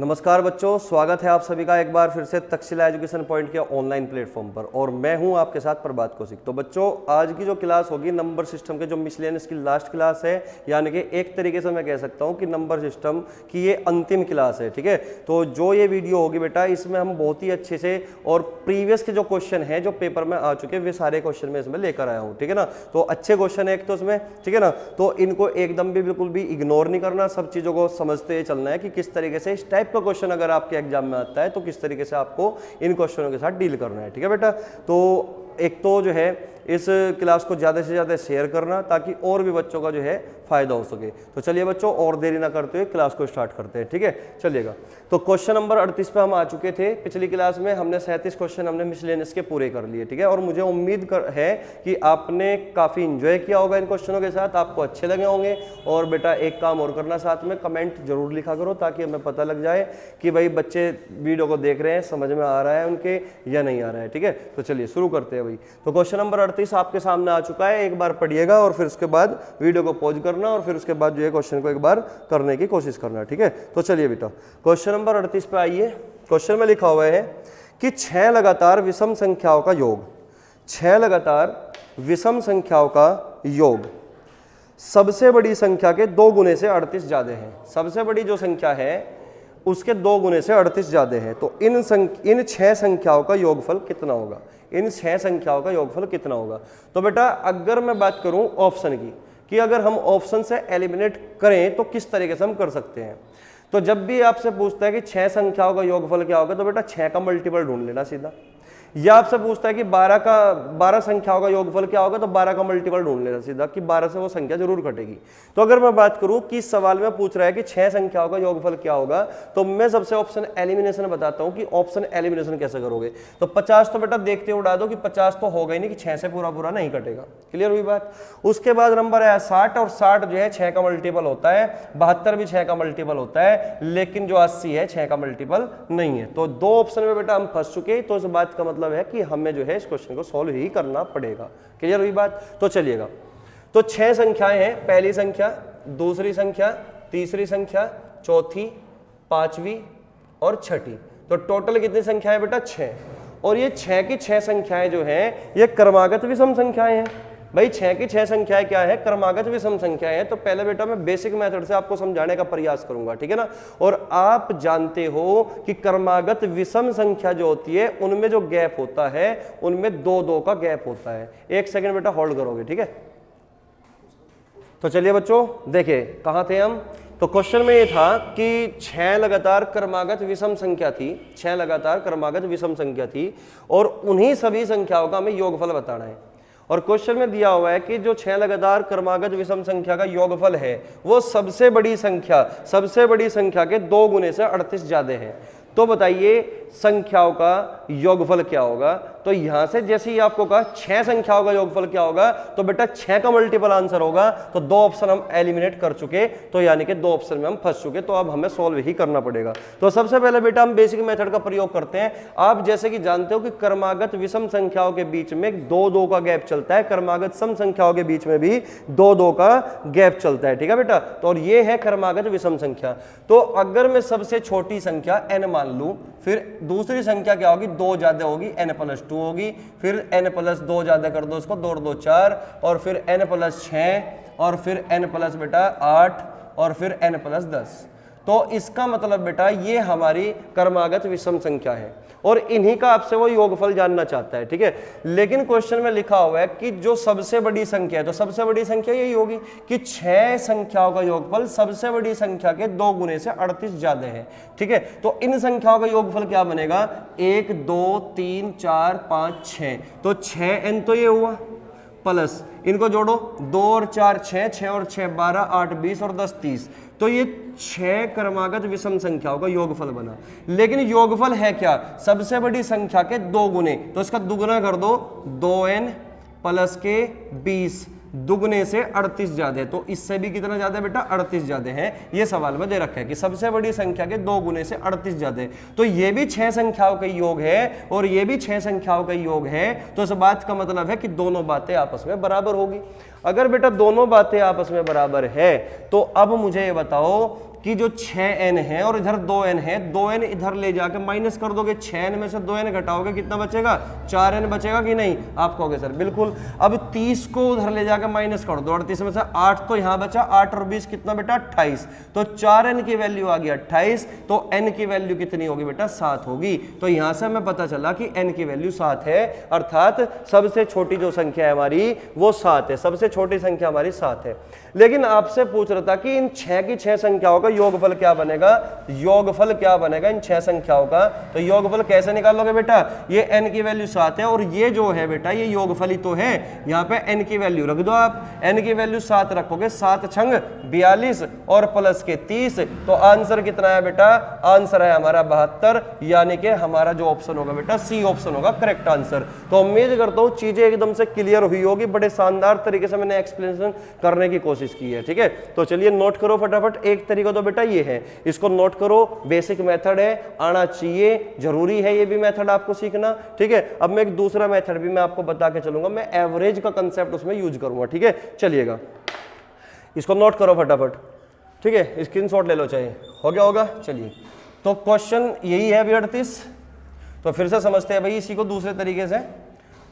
नमस्कार बच्चों, स्वागत है आप सभी का एक बार फिर से तक्षशिला एजुकेशन पॉइंट के ऑनलाइन प्लेटफॉर्म पर। और मैं हूं आपके साथ प्रभात कौशिक। तो बच्चों, आज की जो क्लास होगी नंबर सिस्टम के जो मिसलेनियस की लास्ट क्लास है, यानी कि एक तरीके से मैं कह सकता हूं कि नंबर सिस्टम की ये अंतिम क्लास है। ठीक है, तो जो ये वीडियो होगी बेटा, इसमें हम बहुत ही अच्छे से और प्रीवियस के जो क्वेश्चन है जो पेपर में आ चुके हैं वे सारे क्वेश्चन मैं इसमें लेकर आया हूँ। ठीक है ना, तो अच्छे क्वेश्चन है एक तो इसमें। ठीक है ना, तो इनको एकदम भी बिल्कुल भी इग्नोर नहीं करना, सब चीज़ों को समझते हुए चलना है कि किस तरीके से इस टाइप का क्वेश्चन अगर आपके एग्जाम में आता है तो किस तरीके से आपको इन क्वेश्चनों के साथ डील करना है। ठीक है बेटा, तो एक तो जो है इस क्लास को ज़्यादा से ज़्यादा शेयर करना ताकि और भी बच्चों का जो है फायदा हो सके। तो चलिए बच्चों, और देरी ना करते हुए क्लास को स्टार्ट करते हैं। ठीक है, चलिएगा। तो क्वेश्चन नंबर 38 पे हम आ चुके थे। पिछली क्लास में हमने 37 क्वेश्चन हमने मिसलेनियस के पूरे कर लिए। ठीक है, और मुझे उम्मीद है कि आपने काफ़ी इंजॉय किया होगा इन क्वेश्चनों के साथ, आपको अच्छे लगे होंगे। और बेटा एक काम और करना, साथ में कमेंट जरूर लिखा करो ताकि हमें पता लग जाए कि भाई बच्चे वीडियो को देख रहे हैं, समझ में आ रहा है उनके या नहीं आ रहा है। ठीक है, तो चलिए शुरू करते हैं भाई। तो क्वेश्चन नंबर 38 आपके सामने आ चुका है, एक बार पढ़िएगा और फिर उसके बाद वीडियो को पॉज करना और फिर उसके बाद जो है क्वेश्चन को एक बार करने की कोशिश करना। ठीक है, तो चलिए बेटा क्वेश्चन नंबर 38 पे आइए। क्वेश्चन में लिखा हुआ है कि 6 लगातार विषम संख्याओं का योग, 6 लगातार विषम संख्याओं का योग सबसे बड़ी संख्या के 2 गुने से 38 ज्यादा है। सबसे बड़ी जो संख्या है उसके 2 गुने से 38 ज्यादा है। तो इन 6 संख्याओं का योगफल कितना होगा? इन 6 संख्याओं का योगफल कितना होगा? तो बेटा अगर मैं बात करूं ऑप्शन की, कि अगर हम ऑप्शन से एलिमिनेट करें तो किस तरीके से हम कर सकते हैं। तो जब भी आपसे पूछता है कि 6 संख्याओं का योगफल क्या होगा, तो बेटा 6 का मल्टीपल ढूंढ लेना सीधा। या आपसे पूछता है कि 12 संख्याओं का योगफल क्या होगा, तो 12 का मल्टीपल ढूंढ लेना सीधा कि 12 से वो संख्या जरूर घटेगी। तो अगर मैं बात करूं कि सवाल में पूछ रहा है कि 6 संख्याओं का योगफल क्या होगा, तो मैं सबसे ऑप्शन एलिमिनेशन बताता हूं कि ऑप्शन एलिमिनेशन कैसे करोगे। तो 50 तो बेटा देखते उड़ा दो कि 50 तो होगा ही नहीं कि 6 से पूरा पूरा नहीं कटेगा। क्लियर हुई बात। उसके बाद नंबर है 60, और 60 जो है 6 का मल्टीपल होता है। 72 भी 6 का मल्टीपल होता है, लेकिन जो 80 है 6 का मल्टीपल नहीं है। तो 2 ऑप्शन में बेटा हम फंस चुके। तो इस बात का मतलब है कि हमें जो है इस क्वेश्चन को सॉल्व ही करना पड़ेगा। क्लियर हुई बात। तो चलिएगा, तो 6 संख्याएं हैं, पहली संख्या, दूसरी संख्या, तीसरी संख्या, चौथी, पांचवी और छठी। तो टोटल कितनी संख्याएं बेटा? 6। और ये 6 की 6 संख्याएं जो हैं ये क्रमागत विषम संख्याएं हैं। भाई 6 की 6 संख्याएं क्या है? क्रमागत विषम संख्याएं हैं। तो पहले बेटा मैं बेसिक मेथड से आपको समझाने का प्रयास करूंगा। ठीक है ना। और आप जानते हो कि क्रमागत विषम संख्या जो होती है उनमें जो गैप होता है उनमें 2-2 का गैप होता है। एक सेकंड बेटा होल्ड करोगे, ठीक है। तो चलिए बच्चों, देखिए कहां थे हम। तो क्वेश्चन में ये था कि 6 लगातार क्रमागत विषम संख्या थी, 6 लगातार क्रमागत विषम संख्या थी, और उन्हीं सभी संख्याओं का हमें योगफल बताना है। और क्वेश्चन में दिया हुआ है कि जो 6 लगातार क्रमागत विषम संख्या का योगफल है वो सबसे बड़ी संख्या के 2 गुने से 38 ज्यादा है। तो बताइए संख्याओं का योगफल क्या होगा। तो यहां से जैसे ही आपको कहा 6 संख्याओं का योगफल क्या होगा, तो बेटा 6 का मल्टीपल आंसर होगा। तो 2 ऑप्शन हम एलिमिनेट कर चुके, तो यानी कि 2 ऑप्शन में हम फंस चुके। तो अब हमें सॉल्व ही करना पड़ेगा। तो सबसे पहले बेटा हम बेसिक मेथड का प्रयोग करते हैं। आप जैसे कि जानते हो कि क्रमागत विषम संख्याओं के बीच में 2-2 का गैप चलता है, क्रमागत सम संख्याओं के बीच में भी 2-2 का गैप चलता है। ठीक है बेटा। तो और ये है क्रमागत विषम संख्या। तो अगर मैं सबसे छोटी संख्या n मान लूं, फिर दूसरी संख्या क्या होगी? 2 ज्यादा होगी, n+2 होगी। फिर n+2 ज्यादा कर दो उसको, 2 और 2 4, और फिर n+6, और फिर n+ बेटा 8, और फिर n+10। तो इसका मतलब बेटा ये हमारी क्रमागत विषम संख्या है और इन्हीं का आपसे वो योगफल जानना चाहता है। ठीक है, लेकिन क्वेश्चन में लिखा हुआ है कि जो सबसे बड़ी संख्या है, तो सबसे बड़ी संख्या यही होगी कि 6 संख्याओं का योगफल सबसे बड़ी संख्या के 2 गुने से 38 ज्यादा है। ठीक है, तो इन संख्याओं का योगफल क्या बनेगा? 1 2 3 4 5 6। तो 6n तो ये हुआ, प्लस इनको जोड़ो, 2 और 4 6, 6 और 6 12, 8 20 और 10 30। तो ये 6 क्रमागत विषम संख्याओं का योगफल बना। लेकिन योगफल है क्या? सबसे बड़ी संख्या के 2 गुने। तो इसका दुगुना कर दो, 2n प्लस के 20 दुगने से 38 ज्यादा है। तो इससे भी कितना ज्यादा है बेटा? 38 ज्यादा है। ये सवाल में दे रखा है कि सबसे बड़ी संख्या के 2 गुने से 38 ज्यादा है। तो ये भी 6 संख्याओं का योग है और ये भी 6 संख्याओं का योग है। तो इस बात का मतलब है कि दोनों बातें आपस में बराबर होगी। अगर बेटा दोनों बातें आपस में बराबर है तो अब मुझे ये बताओ कि जो 6n है और इधर 2n है, 2n इधर ले जाके माइनस कर दोगे, 6n में से 2n घटाओगे कितना बचेगा, 4n बचेगा कि नहीं, आप कहोगे सर बिल्कुल। अब 30 को उधर ले जाके माइनस कर दो, 38 में से 8 तो यहां बचा, 8 और 20 कितना बेटा 28, तो 4n की वैल्यू आ गई 28, तो n की वैल्यू कितनी होगी बेटा 7 होगी। तो यहां से हमें पता चला कि n की वैल्यू 7 है, अर्थात सबसे छोटी जो संख्या है हमारी वो 7 है, सबसे छोटी संख्या हमारी 7 है। लेकिन आपसे पूछ रहा था कि इन 6 की 6 संख्याओं का योगफल क्या बनेगा, योगफल क्या बनेगा इन 6 संख्याओं का, तो योगफल कैसे निकालोगे बेटा, ये n की वैल्यू 7 है और ये जो है बेटा ये योगफल ही तो है, यहाँ पे n की वैल्यू रख दो आप, n की वैल्यू 7 रखोगे, 7 छंग 42 और प्लस के 30, तो आंसर कितना है बेटा, आंसर है हमारा 72, यानी कि हमारा जो ऑप्शन होगा बेटा सी ऑप्शन होगा करेक्ट आंसर। तो उम्मीद करता हूं चीजें एकदम से क्लियर हुई होगी, बड़े शानदार तरीके से मैंने एक्सप्लेनेशन करने की कोशिश की है, ठीक है। तो चलिए नोट करो फटाफट, एक तरीका तो बेटा ये है, इसको नोट करो, बेसिक मेथड है, आना चाहिए, जरूरी है ये भी मेथड आपको सीखना, ठीक है। अब मैं एक दूसरा मेथड भी मैं आपको बता के चलूंगा, मैं एवरेज का कंसेप्ट उसमें यूज करूंगा, ठीक है। चलिएगा इसको नोट करो फटाफट, ठीक है, स्क्रीनशॉट ले लो चाहिए, हो गया होगा। चलिए तो क्वेश्चन यही है अभी 38, तो फिर से समझते हैं भाई इसी को दूसरे तरीके से।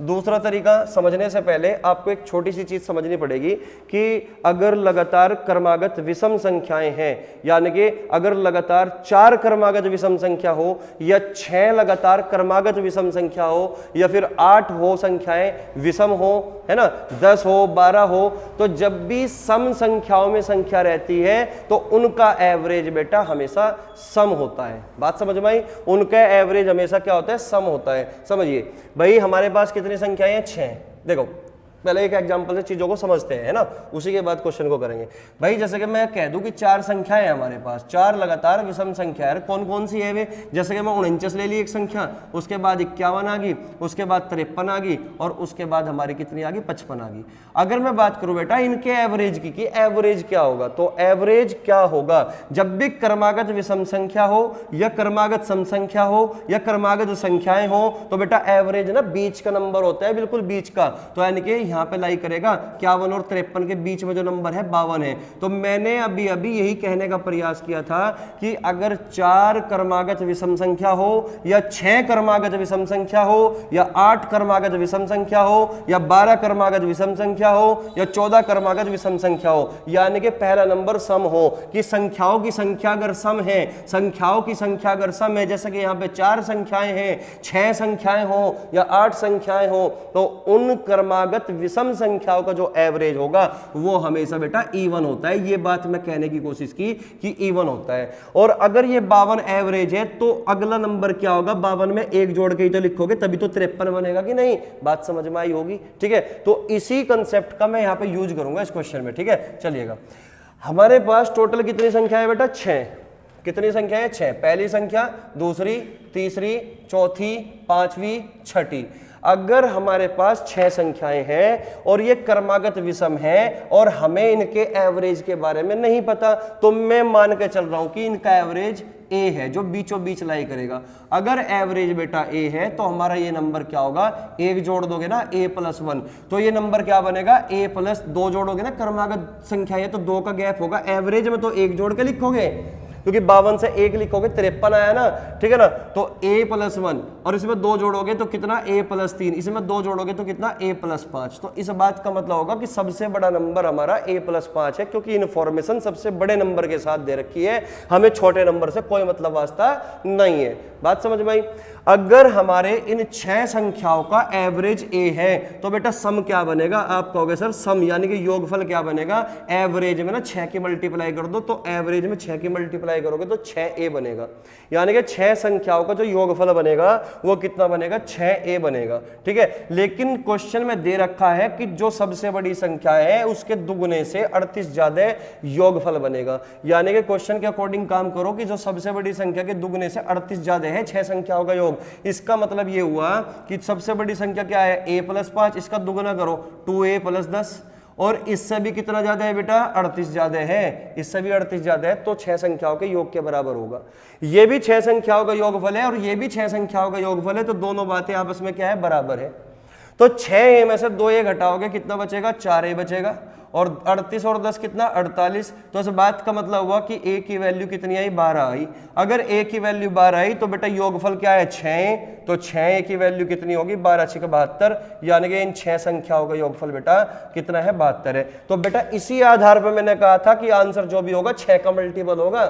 दूसरा तरीका समझने से पहले आपको एक छोटी सी चीज समझनी पड़ेगी कि अगर लगातार क्रमागत विषम संख्याएं हैं, यानी कि अगर लगातार 4 क्रमागत विषम संख्या हो या 6 लगातार क्रमागत विषम संख्या हो या फिर 8 हो संख्याएं विषम हो, है ना, 10 हो 12 हो, तो जब भी सम संख्याओं में संख्या रहती है तो उनका एवरेज बेटा हमेशा सम होता है। बात समझ में आई, उनका एवरेज हमेशा क्या होता है, सम होता है। समझिए भाई हमारे पास कितनी संख्याएं हैं, 6। देखो पहले एक एग्जांपल से चीजों को समझते हैं, है ना, उसी के बाद क्वेश्चन को करेंगे। भाई जैसे कि मैं कह दूं कि 4 संख्याएं हैं हमारे पास, 4 लगातार विषम संख्या है, कौन कौन सी है वे, जैसे कि मैं 49 ले ली एक संख्या, उसके बाद 51 आ गई, उसके बाद 53 आ गई और उसके बाद हमारी कितनी आ गई, 55 आ गई। अगर मैं बात करूं बेटा इनके एवरेज की कि एवरेज क्या होगा, तो एवरेज क्या होगा, जब भी क्रमागत विषम संख्या हो या क्रमागत सम संख्या हो या क्रमागत संख्याएं हो, तो बेटा एवरेज ना बीच का नंबर होता है, बिल्कुल बीच का। तो यानी कि यहाँ पे लाई करेगा 51 और 53 के बीच में जो नंबर है 52 है। तो मैंने अभी अभी यही कहने का प्रयास किया था कि अगर 4 क्रमागत विषम संख्या हो या 6 क्रमागत विषम संख्या हो या 8 क्रमागत विषम संख्या हो या 12 क्रमागत विषम संख्या हो या 14 क्रमागत विषम संख्या हो, यानी कि पहला नंबर सम हो, कि संख्याओं की संख्या अगर सम है, संख्याओं की संख्या अगर सम है, जैसे कि यहाँ पे 4 संख्याएं हैं, 6 संख्याएं हो या 8 संख्याएं हो, तो उन क्रमागत विषम संख्याओं का जो एवरेज होगा वो हमेशा बेटा इवन होता है। ये बात मैं कहने की कोशिश की कि इवन होता है। और अगर ये 52 एवरेज है तो अगला नंबर क्या होगा, 52 में 1 जोड़ के ही तो लिखोगे, तभी तो 53 बनेगा कि नहीं। बात समझ में आई होगी, ठीक है। तो इसी कंसेप्ट का मैं यहां पे यूज करूंगा इस क्वेश्चन में, ठीक है। चलिएगा हमारे पास टोटल कितनी संख्या है बेटा, 6। कितनी संख्या है, 6। पहली संख्या, दूसरी, तीसरी, चौथी, पांचवी, छठी। अगर हमारे पास 6 संख्याएं हैं और ये क्रमागत विषम है और हमें इनके एवरेज के बारे में नहीं पता, तो मैं मान के चल रहा हूं कि इनका एवरेज ए है, जो बीचों बीच लाई करेगा। अगर एवरेज बेटा ए है तो हमारा ये नंबर क्या होगा, 1 जोड़ दोगे ना a + 1, तो ये नंबर क्या बनेगा, a + 2 जोड़ोगे ना, क्रमागत संख्या है तो 2 का गैप होगा, एवरेज में तो 1 जोड़ के लिखोगे, क्योंकि 52 से 1 लिखोगे 53 आया ना, ठीक है ना। तो a + 1 और इसमें 2 जोड़ोगे तो कितना, a + 3, इसमें 2 जोड़ोगे तो कितना, a + 5। तो इस बात का मतलब होगा कि सबसे बड़ा नंबर हमारा a + 5 है, क्योंकि इन्फॉर्मेशन सबसे बड़े नंबर के साथ दे रखी है, हमें छोटे नंबर से कोई मतलब वास्ता नहीं है। बात समझ में आई। अगर हमारे इन 6 संख्याओं का एवरेज a है तो बेटा सम क्या बनेगा, आप कहोगे सर सम यानी कि योगफल क्या बनेगा, एवरेज में ना 6 की मल्टीप्लाई कर दो, तो एवरेज में 6 की मल्टीप्लाई करोगे तो 6a बनेगा, यानी कि 6 संख्याओं का जो योगफल बनेगा वो कितना बनेगा, 6a बनेगा, ठीक है। लेकिन क्वेश्चन में दे रखा है कि जो सबसे बड़ी संख्या है उसके दुगुने से 38 ज्यादा योगफल बनेगा, यानी कि क्वेश्चन के अकॉर्डिंग काम करो कि जो सबसे बड़ी संख्या के दुगुने से 38 ज्यादा है 6 संख्याओं का योग। इसका मतलब ये हुआ कि सबसे बड़ी संख्या क्या है, a + 5, इसका दुगुना करो 2a + 10, और इससे भी कितना ज्यादा है बेटा, 38 ज्यादा है, इससे भी 38 ज्यादा है, तो 6 संख्याओं के योग के बराबर होगा। ये भी 6 संख्याओं का योगफल है और ये भी 6 संख्याओं का योगफल है, तो दोनों बातें आपस में क्या है, बराबर है। तो 6a में से 2a घटाओगे कितना बचेगा, 4a बचेगा, और 38 और 10 कितना 48। तो इस बात का मतलब हुआ कि a की वैल्यू कितनी आई 12 आई। अगर a की वैल्यू 12 आई तो बेटा योगफल क्या है 6, तो 6 की वैल्यू कितनी होगी 12 6 72, यानी कि इन 6 संख्याओं का योगफल बेटा कितना है 72 है। तो बेटा इसी आधार पर मैंने कहा था कि आंसर जो भी होगा 6 का मल्टीपल होगा,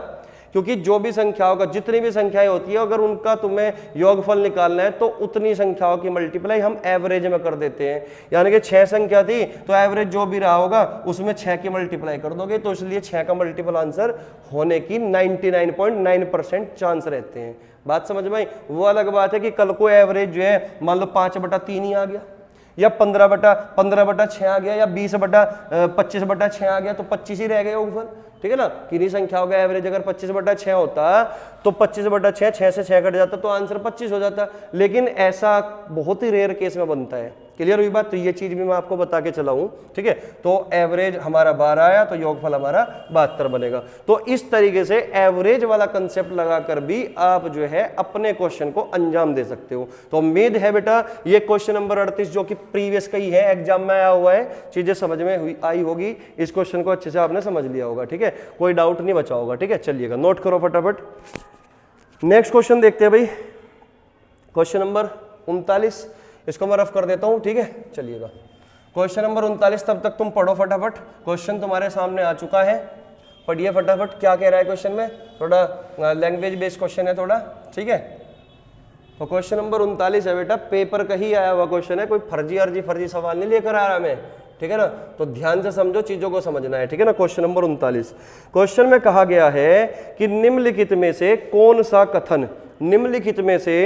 क्योंकि जो भी संख्याओं का जितनी भी संख्याएं होती है अगर उनका तुम्हें योगफल निकालना है तो उतनी संख्याओं की मल्टीप्लाई हम एवरेज में कर देते हैं। यानी कि 6 संख्या थी तो एवरेज जो भी रहा होगा उसमें 6 की मल्टीप्लाई कर दोगे, तो इसलिए 6 का मल्टीपल आंसर होने की 99.9% चांस रहते हैं। बात समझ में आई। वो अलग बात है कि कल को एवरेज जो है मान लो 5/3 ही आ गया, या 15/6 आ गया, या 20/25/6 आ गया, तो 25 ही रह गए योगफल। ठीक है ना। किन्हीं संख्याओं का एवरेज अगर 25/6 होता तो 25/6 6 से 6 कट जाता तो आंसर 25 हो जाता, लेकिन ऐसा बहुत ही रेयर केस में बनता है। क्लियर हुई बात। तो ये चीज भी मैं आपको बता के चला हूं। ठीक है। तो एवरेज हमारा 12 आया तो योगफल हमारा 72 बनेगा। तो इस तरीके से एवरेज वाला कंसेप्ट लगाकर भी आप जो है अपने क्वेश्चन को अंजाम दे सकते हो। तो उम्मीद है बेटा ये क्वेश्चन नंबर 38 जो कि प्रीवियस का ही है, एग्जाम में आया हुआ है, चीजें समझ में आई होगी। इस क्वेश्चन को अच्छे से आपने समझ लिया होगा। ठीक है, कोई डाउट नहीं बचा होगा। ठीक है, चलिएगा नोट करो फटाफट। नेक्स्ट क्वेश्चन देखते हैं भाई, क्वेश्चन नंबर 39। इसको मैं रफ कर देता हूं। ठीक है, चलिएगा क्वेश्चन नंबर 39, तब तक तुम पढ़ो फटाफट। क्वेश्चन तुम्हारे सामने आ चुका है, पढ़िए फटाफट क्या कह रहा है क्वेश्चन में। थोड़ा लैंग्वेज बेस्ड क्वेश्चन है थोड़ा। ठीक है, तो क्वेश्चन नंबर 39 है बेटा, पेपर का ही आया हुआ क्वेश्चन है, कोई फर्जी सवाल नहीं लेकर आ रहा मैं। ठीक है ना। तो ध्यान से समझो, चीजों को समझना है। ठीक है ना। क्वेश्चन नंबर 39, क्वेश्चन में कहा गया है कि निम्नलिखित में से कौन सा कथन, निम्नलिखित में से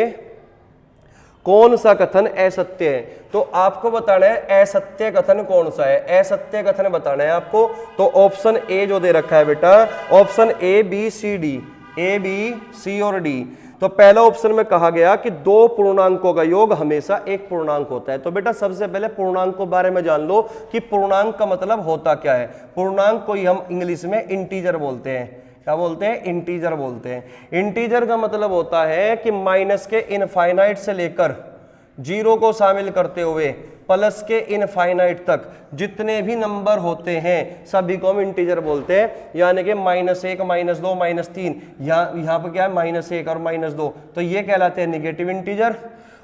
कौन सा कथन असत्य है। तो आपको बताना है असत्य कथन कौन सा है, असत्य कथन बताना है आपको। तो ऑप्शन ए जो दे रखा है बेटा, option A B C D, A B C और डी। तो पहला ऑप्शन में कहा गया कि दो पूर्णांकों का योग हमेशा एक पूर्णांक होता है। तो बेटा सबसे पहले पूर्णांक को बारे में जान लो कि पूर्णांक का मतलब होता क्या है। पूर्णांक को ही हम इंग्लिश में इंटीजर बोलते हैं। क्या बोलते हैं? इंटीजर बोलते हैं। इंटीजर का मतलब होता है कि माइनस के इनफाइनाइट से लेकर जीरो को शामिल करते हुए प्लस के इनफाइनाइट तक जितने भी नंबर होते हैं सभी को हम इंटीजर बोलते हैं। यानी कि -1, -2, -3, यहाँ पर क्या है -1 और -2, तो ये कहलाते हैं निगेटिव इंटीजर,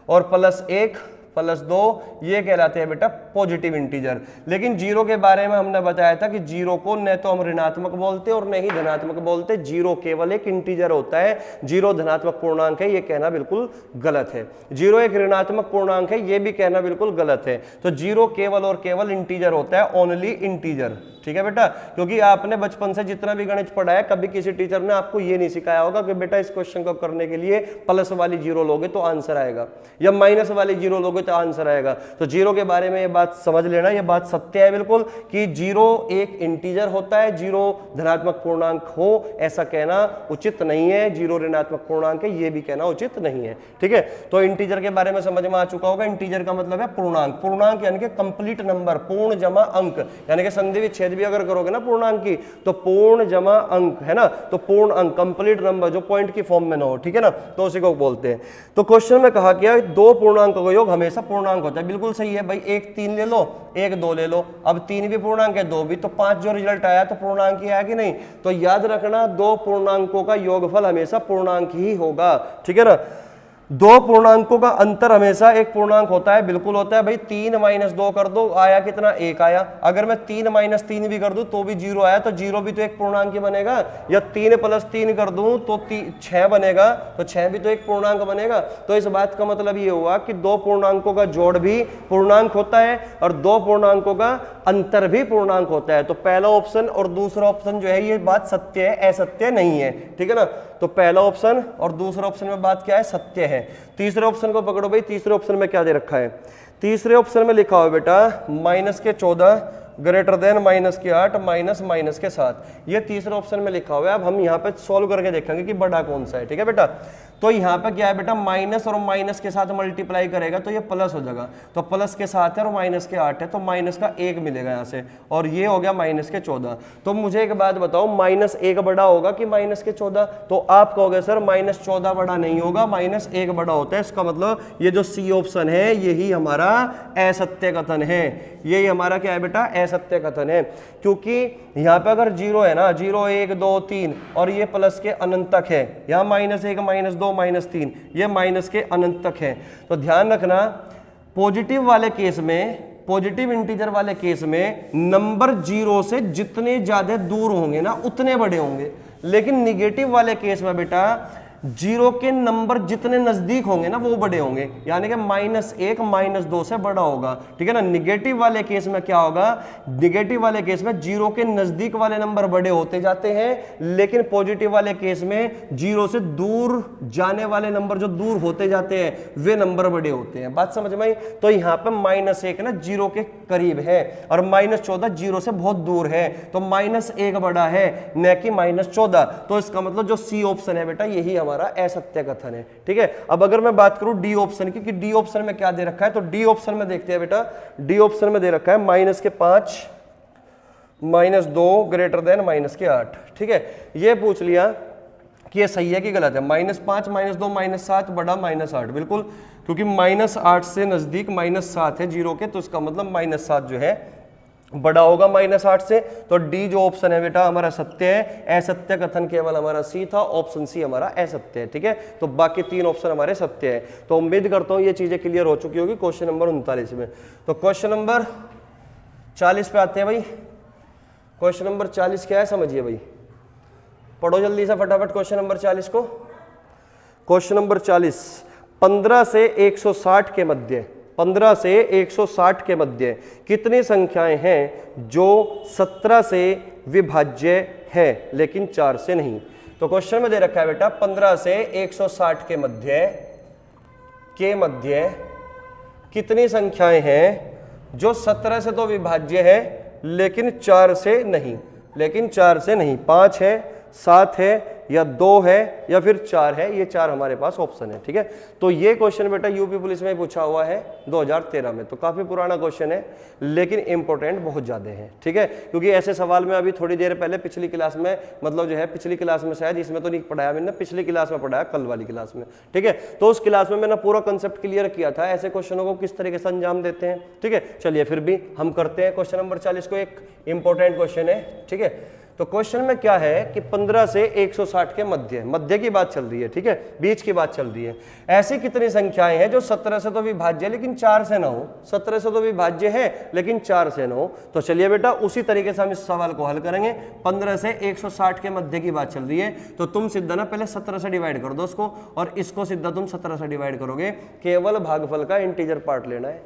और +1 +2 ये कहलाते हैं बेटा पॉजिटिव इंटीजर। लेकिन जीरो के बारे में हमने बताया था कि जीरो को न तो हम ऋणात्मक बोलते और न ही धनात्मक बोलते। जीरो केवल एक इंटीजर होता है, जीरो धनात्मक पूर्णांक है ये कहना बिल्कुल गलत है। जीरो एक ऋणात्मक पूर्णांक है ये भी कहना बिल्कुल गलत है। तो जीरो केवल और केवल इंटीजर होता है, ओनली इंटीजर। ठीक है बेटा, क्योंकि आपने बचपन से जितना भी गणित पढ़ा है कभी किसी टीचर ने आपको ये नहीं सिखाया होगा कि बेटा इस क्वेश्चन को करने के लिए प्लस वाली जीरो लोगे तो आंसर आएगा, या माइनस वाली जीरो लोगे तो आंसर आएगा। तो जीरो के बारे में ये बात समझ लेना, ये बात सत्य है बिल्कुल कि जीरो एक इंटीजर होता है। जीरो धनात्मक पूर्णांक हो ऐसा कहना उचित नहीं है, जीरो ऋणात्मक पूर्णांक है ये भी कहना उचित नहीं है। ठीक है, तो इंटीजर के बारे में समझ में आ चुका होगा। इंटीजर का मतलब है पूर्णांक। पूर्णांक यानी कि कंप्लीट नंबर, पूर्ण जमा अंक, यानी कि संधि विच्छेद भी अगर करोगे ना पूर्णांक की तो पूर्ण जमा अंक है ना, तो पूर्ण अंक कंप्लीट नंबर जो पॉइंट की फॉर्म में ना हो। ठीक है ना, तो उसी को बोलते हैं। तो क्वेश्चन में कहा गया दो पूर्णांकों का योग हमेशा पूर्णांक होता है। बिल्कुल सही है भाई, 1 3 ले लो, 1 2 ले लो। अब 3 भी पूर्णांक है, 2 भी, तो 5 जो रिजल्ट आया तो पूर्णांक ही आया कि नहीं। तो याद रखना दो पूर्णांकों का योगफल हमेशा पूर्णांक ही होगा। ठीक है ना। दो पूर्णांकों का अंतर हमेशा एक पूर्णांक होता है, बिल्कुल होता है भाई। 3 - 2 कर दो, आया कितना? 1 आया। अगर मैं 3 - 3 भी कर दूं तो भी 0 आया, तो 0 भी तो एक पूर्णांक ही बनेगा। या 3 + 3 कर दूं तो 6 बनेगा, तो 6 भी तो एक पूर्णांक बनेगा। तो इस बात का मतलब ये हुआ कि दो पूर्णांकों का जोड़ भी पूर्णांक होता है और दो पूर्णांकों का अंतर भी पूर्णांक होता है। तो पहला ऑप्शन और दूसरा ऑप्शन जो है ये बात सत्य है, असत्य नहीं है। ठीक है ना। तो पहला ऑप्शन और दूसरा ऑप्शन में बात क्या है? सत्य है। तीसरे ऑप्शन को पकड़ो भाई। तीसरे ऑप्शन में क्या दे रखा है? तीसरे ऑप्शन में लिखा हुआ बेटा -14 ग्रेटर देन -8 -7। ये तीसरे ऑप्शन में लिखा हुआ है। अब हम यहाँ पे सॉल्व करके देखेंगे कि बड़ा कौन सा है। ठीक है बेटा, तो यहाँ पे क्या है बेटा, माइनस और माइनस के साथ मल्टीप्लाई करेगा तो ये प्लस हो जाएगा, तो प्लस के 7 है और माइनस के 8 है, तो माइनस का 1 मिलेगा यहाँ से, और ये हो गया माइनस के 14। तो मुझे एक बात बताओ, माइनस 1 बड़ा होगा कि माइनस के 14? तो आप कहोगे सर माइनस 14 बड़ा नहीं होगा, माइनस 1 बड़ा होता है। इसका मतलब ये जो सी ऑप्शन है यही हमारा असत्य कथन है, यही हमारा क्या है बेटा, असत्य कथन है। क्योंकि यहाँ पे अगर 0 है ना, 0 1 2 3 और ये प्लस के अनंत तक है, यहाँ -1 -2 -3, ये माइनस के अनंत तक है। तो ध्यान रखना, पॉजिटिव वाले केस में, पॉजिटिव इंटीजर वाले केस में नंबर 0 से जितने ज्यादा दूर होंगे ना उतने बड़े होंगे, लेकिन निगेटिव वाले केस में बेटा 0 के नंबर जितने नजदीक होंगे ना वो बड़े होंगे, यानी कि -1 -2 से बड़ा होगा, ठीक है ना। निगेटिव वाले केस में क्या होगा, निगेटिव वाले केस में 0 के नजदीक वाले नंबर बड़े होते जाते हैं, लेकिन पॉजिटिव वाले केस में 0 से दूर जाने वाले नंबर जो दूर होते जाते हैं वे नंबर बड़े होते हैं। बात समझ में आई? तो यहाँ पे -1 ना 0 के करीब है और -14 0 से बहुत दूर है, तो -1 बड़ा है न कि -14। तो इसका मतलब जो सी ऑप्शन है बेटा यही हमारा असत्य कथन है, ठीक है। अब अगर मैं बात करूं डी ऑप्शन की, कि डी ऑप्शन में क्या दे रखा है, तो डी ऑप्शन में देखते हैं बेटा, डी ऑप्शन में दे रखा है -5 -2 ग्रेटर देन -8, ठीक है। ये पूछ लिया कि ये सही है कि गलत है। -5 -2 -7 बड़ा -8, बिल्कुल, क्योंकि -8 से नजदीक -7 है 0 के, तो इसका मतलब -7 जो है बड़ा होगा -8 से। तो डी जो ऑप्शन है बेटा हमारा सत्य है, असत्य कथन केवल हमारा सी था, ऑप्शन सी हमारा असत्य है, ठीक है। तो बाकी 3 ऑप्शन हमारे सत्य है। तो उम्मीद करता हूं ये चीजें क्लियर हो चुकी होगी क्वेश्चन नंबर 39 में। तो क्वेश्चन नंबर 40 पे आते हैं भाई। क्वेश्चन नंबर 40 क्या है समझिए भाई, पढ़ो जल्दी से फटाफट क्वेश्चन नंबर 40 को। क्वेश्चन नंबर 40, 15 से 160 के मध्य, 15 से 160 के मध्य कितनी संख्याएं हैं जो 17 से विभाज्य है लेकिन 4 से नहीं। तो क्वेश्चन में दे रखा है बेटा 15 से 160 के मध्य कितनी संख्याएं हैं जो 17 से तो विभाज्य है लेकिन 4 से नहीं, लेकिन 4 से नहीं। 5 है, 7 है, या 2 है, या फिर 4 है, ये 4 हमारे पास ऑप्शन है, ठीक है। तो ये क्वेश्चन बेटा यूपी पुलिस में पूछा हुआ है 2013 में, तो काफी पुराना क्वेश्चन है लेकिन इंपॉर्टेंट बहुत ज्यादा है, ठीक है। क्योंकि ऐसे सवाल में अभी थोड़ी देर पहले पिछली क्लास में, मतलब जो है पिछली क्लास में, शायद इसमें तो नहीं पढ़ाया मैंने, पिछली क्लास में पढ़ाया, कल वाली क्लास में, ठीक है। तो उस क्लास में मैंने पूरा कंसेप्ट क्लियर किया था ऐसे क्वेश्चनों को किस तरीके से अंजाम देते हैं, ठीक है। चलिए फिर भी हम करते हैं क्वेश्चन नंबर 40 को, एक इंपॉर्टेंट क्वेश्चन है, ठीक है। तो क्वेश्चन में क्या है कि 15 से 160 के मध्य की बात चल रही है, ठीक है, बीच की बात चल रही है। ऐसी कितनी संख्याएं हैं जो 17 से तो विभाज्य है लेकिन 4 से ना हो, 17 से तो विभाज्य है लेकिन 4 से ना हो। तो चलिए बेटा उसी तरीके से हम इस सवाल को हल करेंगे। 15 से 160 के मध्य की बात चल रही है, तो तुम सीधा ना पहले 17 से डिवाइड कर दो उसको, और इसको सीधा तुम 17 से डिवाइड करोगे। केवल भागफल का इंटीजर पार्ट लेना है,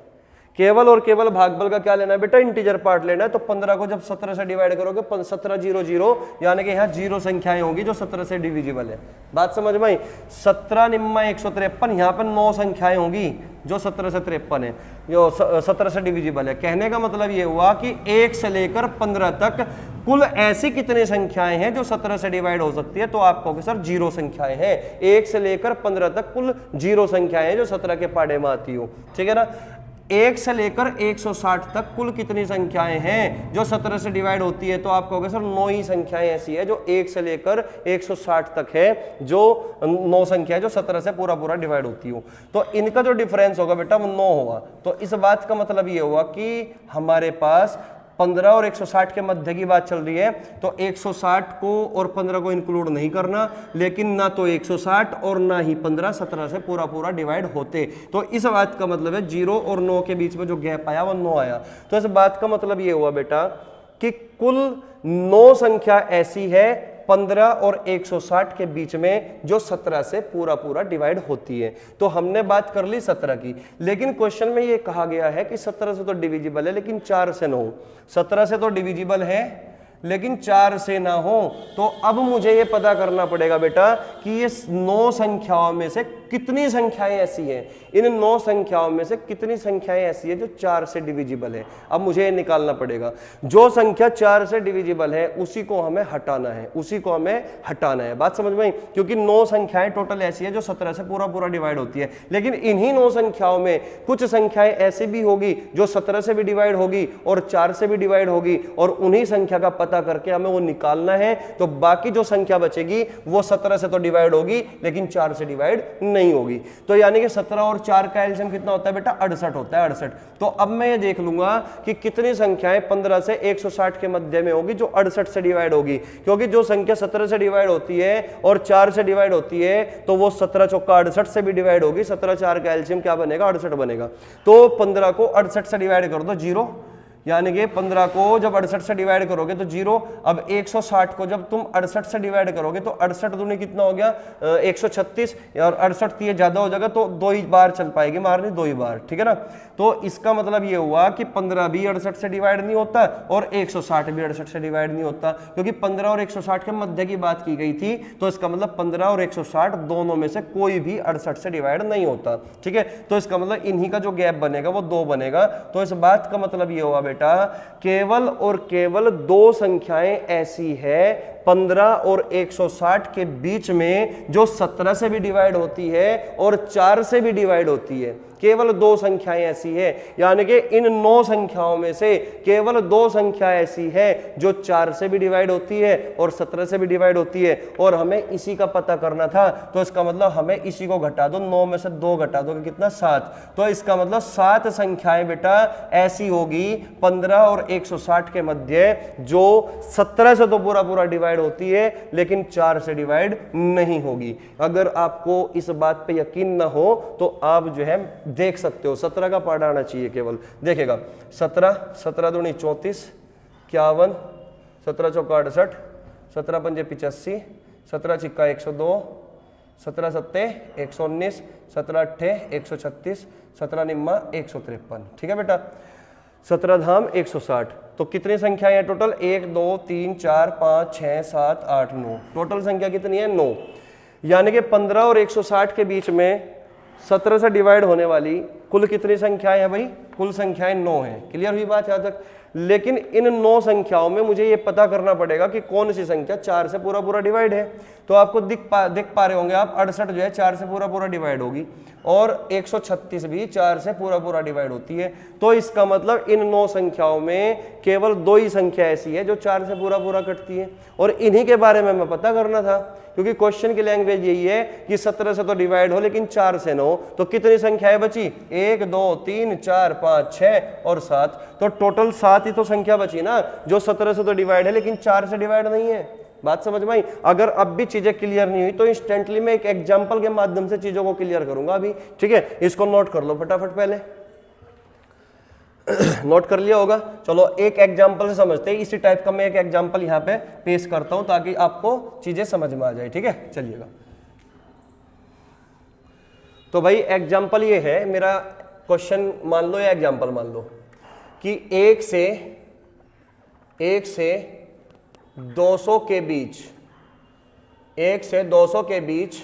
केवल और केवल भागफल का क्या लेना है बेटा, इंटीजर पार्ट लेना है। तो 15 को जब 17 से डिवाइड करोगे 17 0 0, यानी कि यहाँ 0 संख्याएं होंगी जो 17 से डिविजिबल है। बात समझ में आई? 17 निम्मा 153, यहाँ पर 9 संख्याएं होंगी जो 17 से 53 है, जो 17 से डिविजिबल है। कहने का मतलब ये हुआ कि 1 से लेकर 15 तक कुल ऐसी कितनी संख्याएं हैं जो 17 से डिवाइड हो सकती है। तो आप कहोगे सर 0 संख्याएं हैं, 1 से लेकर 15 तक कुल 0 संख्याएं हैं जो 17 के पाड़े में आती हो, ठीक है ना। 1 से लेकर 160 तक कुल कितनी संख्याएं हैं जो 17 से डिवाइड होती है। तो आप कहोगे सर 9 ही संख्याएं ऐसी है जो 1 से लेकर 160 तक है, जो 9 संख्या है जो 17 से पूरा डिवाइड होती हो। तो इनका जो डिफरेंस होगा बेटा वो 9 होगा। तो इस बात का मतलब ये हुआ कि हमारे पास 15 और 160 के मध्य की बात चल रही है, तो 160 को और 15 को इंक्लूड नहीं करना, लेकिन ना तो 160 और ना ही 15 17 से पूरा डिवाइड होते। तो इस बात का मतलब है 0 और 9 के बीच में जो गैप आया वो 9 आया। तो इस बात का मतलब ये हुआ बेटा कि कुल 9 संख्या ऐसी है 15 और 160 के बीच में जो 17 से पूरा डिवाइड होती है। तो हमने बात कर ली 17 की, लेकिन क्वेश्चन में ये कहा गया है कि 17 से तो डिविजिबल है लेकिन 4 से ना हो। 17 से तो डिविजिबल है लेकिन 4 से ना हो, तो अब मुझे ये पता करना पड़ेगा बेटा कि ये 9 संख्याओं में से कितनी संख्याएं ऐसी हैं, इन 9 संख्याओं में से कितनी संख्याएं ऐसी है जो 4 से डिविजिबल है। अब मुझे ये निकालना पड़ेगा, जो संख्या 4 से डिविजिबल है उसी को हमें हटाना है, उसी को हमें हटाना है। बात समझ में आई? क्योंकि 9 संख्याएं टोटल ऐसी है जो 17 से पूरा पूरा डिवाइड होती है, लेकिन इन्हीं 9 संख्याओं में कुछ संख्याएं ऐसी भी होगी जो 17 से भी डिवाइड होगी और 4 से भी डिवाइड होगी, और उन्हीं संख्या का पता करके हमें वो निकालना है। तो बाकी जो संख्या बचेगी वो 17 से तो डिवाइड होगी लेकिन 4 से डिवाइड नहीं होगी। तो यानी कि 17 और 4 का एलसीएम कितना होता है बेटा? 68 होता है, 68। तो अब मैं ये देख लूंगा कि कितनी संख्याएं 15 से 160 के मध्य में होगी जो 68 से डिवाइड होगी, क्योंकि जो संख्या 17 से डिवाइड होती है और 4 से डिवाइड होती है तो वो 17 चौका 68 से भी डिवाइड होगी। 17 4 का एलसीएम क्या बनेगा? 68 बनेगा। तो 15 को 68 से डिवाइड कर दो, 0, यानी कि 15 को जब 68 से डिवाइड करोगे तो 0। अब 160 को जब तुम 68 से डिवाइड करोगे तो 68 दूनी कितना हो गया? 136, और 68 ये ज्यादा हो जाएगा तो 2 ही बार चल पाएगी मारनी, 2 ही बार, ठीक है ना। तो इसका मतलब ये हुआ कि 15 भी 68 से डिवाइड नहीं होता और 160 भी 68 से डिवाइड नहीं होता, क्योंकि 15 और 160 के मध्य की बात की गई थी। तो इसका मतलब 15 और 160 दोनों में से कोई भी 68 से डिवाइड नहीं होता, ठीक है। तो इसका मतलब इन्हीं का जो गैप बनेगा वो 2 बनेगा। तो इस बात का मतलब ये हुआ बेटा, केवल और केवल 2 संख्याएं ऐसी है 15 और 160 के बीच में जो 17 से भी डिवाइड होती है और 4 से भी डिवाइड होती है। केवल 2 संख्याएं ऐसी है, यानी कि इन 9 संख्याओं में से केवल 2 संख्या ऐसी है जो 4 से भी डिवाइड होती है और 17 से भी डिवाइड होती है, और हमें इसी का पता करना था। तो इसका मतलब हमें इसी को घटा दो, 9 में से 2 घटा दो, कितना? 7। तो इसका मतलब 7 संख्याएं बेटा ऐसी होगी 15 और 160 के मध्य जो 17 से तो पूरा पूरा डिवाइड होती है लेकिन 4 से डिवाइड नहीं होगी। अगर आपको इस बात पे यकीन ना हो तो आप जो है देख सकते हो, 17 का पार्ट आना चाहिए केवल, देखेगा 17 दूनी 34, 51, 17 चौका 68, 17 पंजे 85, 17 छिक्का 102, 17 सत्ते 119, 17 अट्ठे 136, 17 निम्मा 153, ठीक है बेटा। 17 धाम 160। तो कितनी संख्याएं हैं टोटल? 1 2 3 4 5 6 7 8 9। टोटल संख्या कितनी है? 9। यानी कि 15 और 160 के बीच में 17 से डिवाइड होने वाली कुल कितनी संख्याएं हैं भाई? कुल संख्याएं 9 हैं। क्लियर हुई बात यहाँ तक? लेकिन इन 9 संख्याओं में मुझे ये पता करना पड़ेगा कि कौन सी संख्या 4 से पूरा पूरा डिवाइड है। तो आपको देख पा रहे होंगे आप, 68 जो है 4 से पूरा पूरा डिवाइड होगी और 136 भी 4 से पूरा पूरा डिवाइड होती है। तो इसका मतलब इन 9 संख्याओं में केवल 2 ही संख्या ऐसी है जो 4 से पूरा पूरा कटती है, और इन्हीं के बारे में हमें पता करना था, क्योंकि क्वेश्चन की लैंग्वेज यही है कि 17 से तो डिवाइड हो लेकिन 4 से ना हो। तो कितनी संख्याएं बची? 1 2 3 4 5 6 और 7। तो टोटल 7 ही तो संख्या बची ना जो 17 से तो डिवाइड है लेकिन 4 से डिवाइड नहीं है। बात समझ में आई? अगर अब भी चीजें क्लियर नहीं हुई तो इंस्टेंटली मैं एक एग्जांपल के माध्यम से चीजों को क्लियर करूंगा अभी, ठीक है। इसको नोट कर लो फटाफट, पहले नोट कर लिया होगा। चलो एक एग्जांपल से समझते हैं। इसी टाइप का मैं एक एग्जांपल यहाँ पे पेश करता हूं ताकि आपको चीजें समझ में आ जाए, ठीक है। चलिएगा, तो भाई एग्जांपल ये है मेरा, क्वेश्चन मान लो या एग्जांपल मान लो कि 1 से 200 के बीच, 1 से 200 के बीच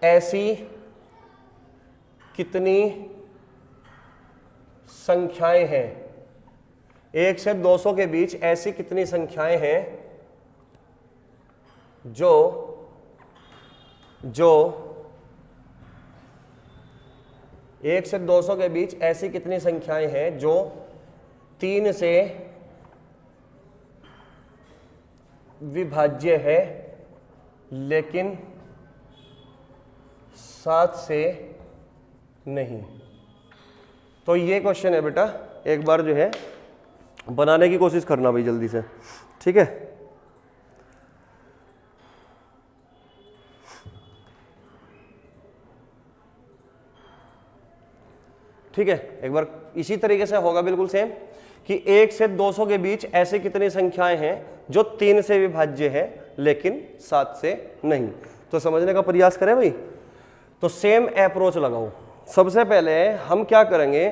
ऐसी कितनी संख्याएं हैं? 1 से 200 के बीच ऐसी कितनी संख्याएं हैं जो 1 से 200 के बीच ऐसी कितनी संख्याएं हैं जो 3 से विभाज्य है लेकिन 7 से नहीं। तो ये क्वेश्चन है बेटा, एक बार जो है बनाने की कोशिश करना भाई जल्दी से, ठीक है। ठीक है, एक बार इसी तरीके से होगा बिल्कुल सेम कि 1 से 200 के बीच ऐसे कितनी संख्याएं हैं जो 3 से विभाज्य है लेकिन 7 से नहीं। तो समझने का प्रयास करें भाई। तो सेम अप्रोच लगाओ। सबसे पहले हम क्या करेंगे,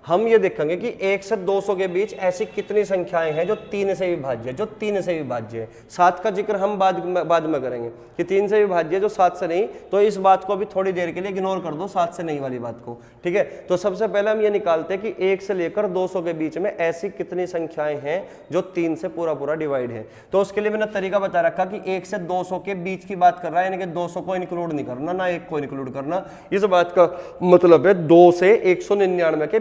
हम ये देखेंगे कि 1 से 200 के बीच ऐसी कितनी संख्याएं हैं जो 3 से विभाज्य है, जो 3 से विभाज्य है। 7 का जिक्र हम बाद में करेंगे कि 3 से विभाज्य है जो 7 से नहीं, तो इस बात को भी थोड़ी देर के लिए इग्नोर कर दो, 7 से नहीं वाली बात को, ठीक है। तो सबसे पहले हम ये निकालते हैं कि 1 से लेकर 200 के बीच में ऐसी कितनी संख्याएं हैं जो 3 से पूरा डिवाइड है। तो उसके लिए मैंने तरीका बता रखा कि 1 से 200 के बीच की बात कर रहा है, यानी कि 200 को इंक्लूड नहीं करना, ना 1 को इंक्लूड करना। इस बात का मतलब है 2 से 199 के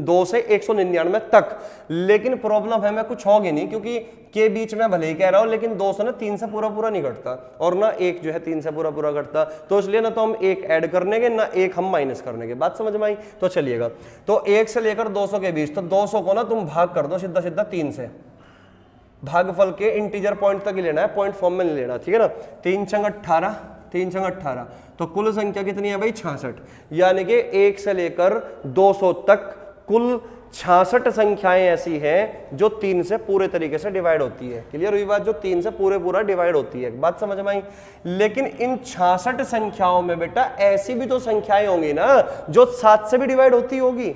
2 से 199 तक। लेकिन प्रॉब्लम है मैं कुछ होगी नहीं, क्योंकि के बीच में भले ही कह रहा हूं, लेकिन 200 ना 3 से पूरा नहीं घटता, और ना 1 जो है 3 से पूरा घटता। तो इसलिए ना तो हम 1 ऐड करने के, ना 1 हम माइनस करने के। बात समझ में आई? तो चलिएगा, तो 1 से लेकर 200 के बीच, तो 200 को ना तुम भाग कर दो सीधा 3 से। भागफल के इंटीजर पॉइंट तक ही लेना है, पॉइंट फॉर्म में नहीं लेना, ठीक है ना। 3 छंग 18, 3 छंग 18, तो कुल संख्या कितनी है भाई? 66। यानी कि 1 से लेकर 200 तक कुल 66 संख्याएं ऐसी हैं जो 3 से पूरे तरीके से डिवाइड होती है। क्लियर हुई बात? जो 3 से पूरा डिवाइड होती है। बात समझ में आई? लेकिन इन 66 संख्याओं में बेटा ऐसी भी तो संख्याएं होंगी ना जो 7 से भी डिवाइड होती होगी।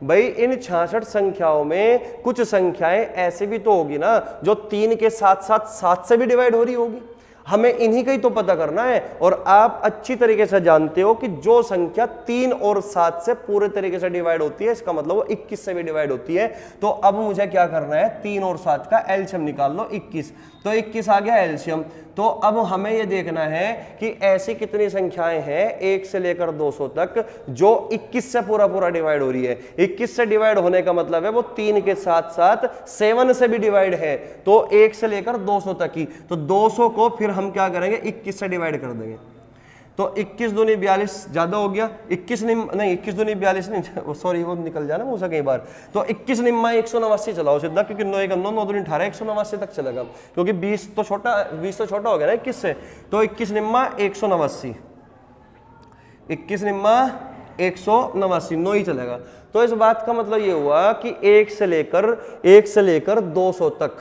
भाई इन 66 संख्याओं में कुछ संख्याएं ऐसी भी तो होगी ना जो 3 के साथ साथ 7 से भी डिवाइड हो रही होगी। हमें इन्हीं का ही तो पता करना है। और आप अच्छी तरीके से जानते हो कि जो संख्या 3 और 7 से पूरे तरीके से डिवाइड होती है, इसका मतलब वो 21 से भी डिवाइड होती है। तो अब मुझे क्या करना है? 3 और 7 का एलसीएम निकाल लो, 21। तो 21 आ गया एलसीएम। तो अब हमें यह देखना है कि ऐसी कितनी संख्याएं हैं 1 से लेकर 200 तक जो 21 से पूरा डिवाइड हो रही है। 21 से डिवाइड होने का मतलब है वो 3 के साथ साथ 7 से भी डिवाइड है। तो 1 से लेकर 200 तक ही, तो 200 को फिर हम क्या करेंगे? 21 से डिवाइड कर देंगे। तो 21 दूनी 42 ज्यादा हो गया, 21 दूनी 42 नहीं, सॉरी वो निकल जाना मुझसे कई बार। तो 21 निम्मा 189 चलाओ सीधा, क्योंकि 9 1 9 9 दूनी 18, 189 तक चलेगा, क्योंकि 20 तो छोटा हो गया ना 21 से। तो 21 निम्मा 189, 21 निम्मा 189, 9 ही चलेगा। तो इस बात का मतलब ये हुआ कि 1 से लेकर 200 तक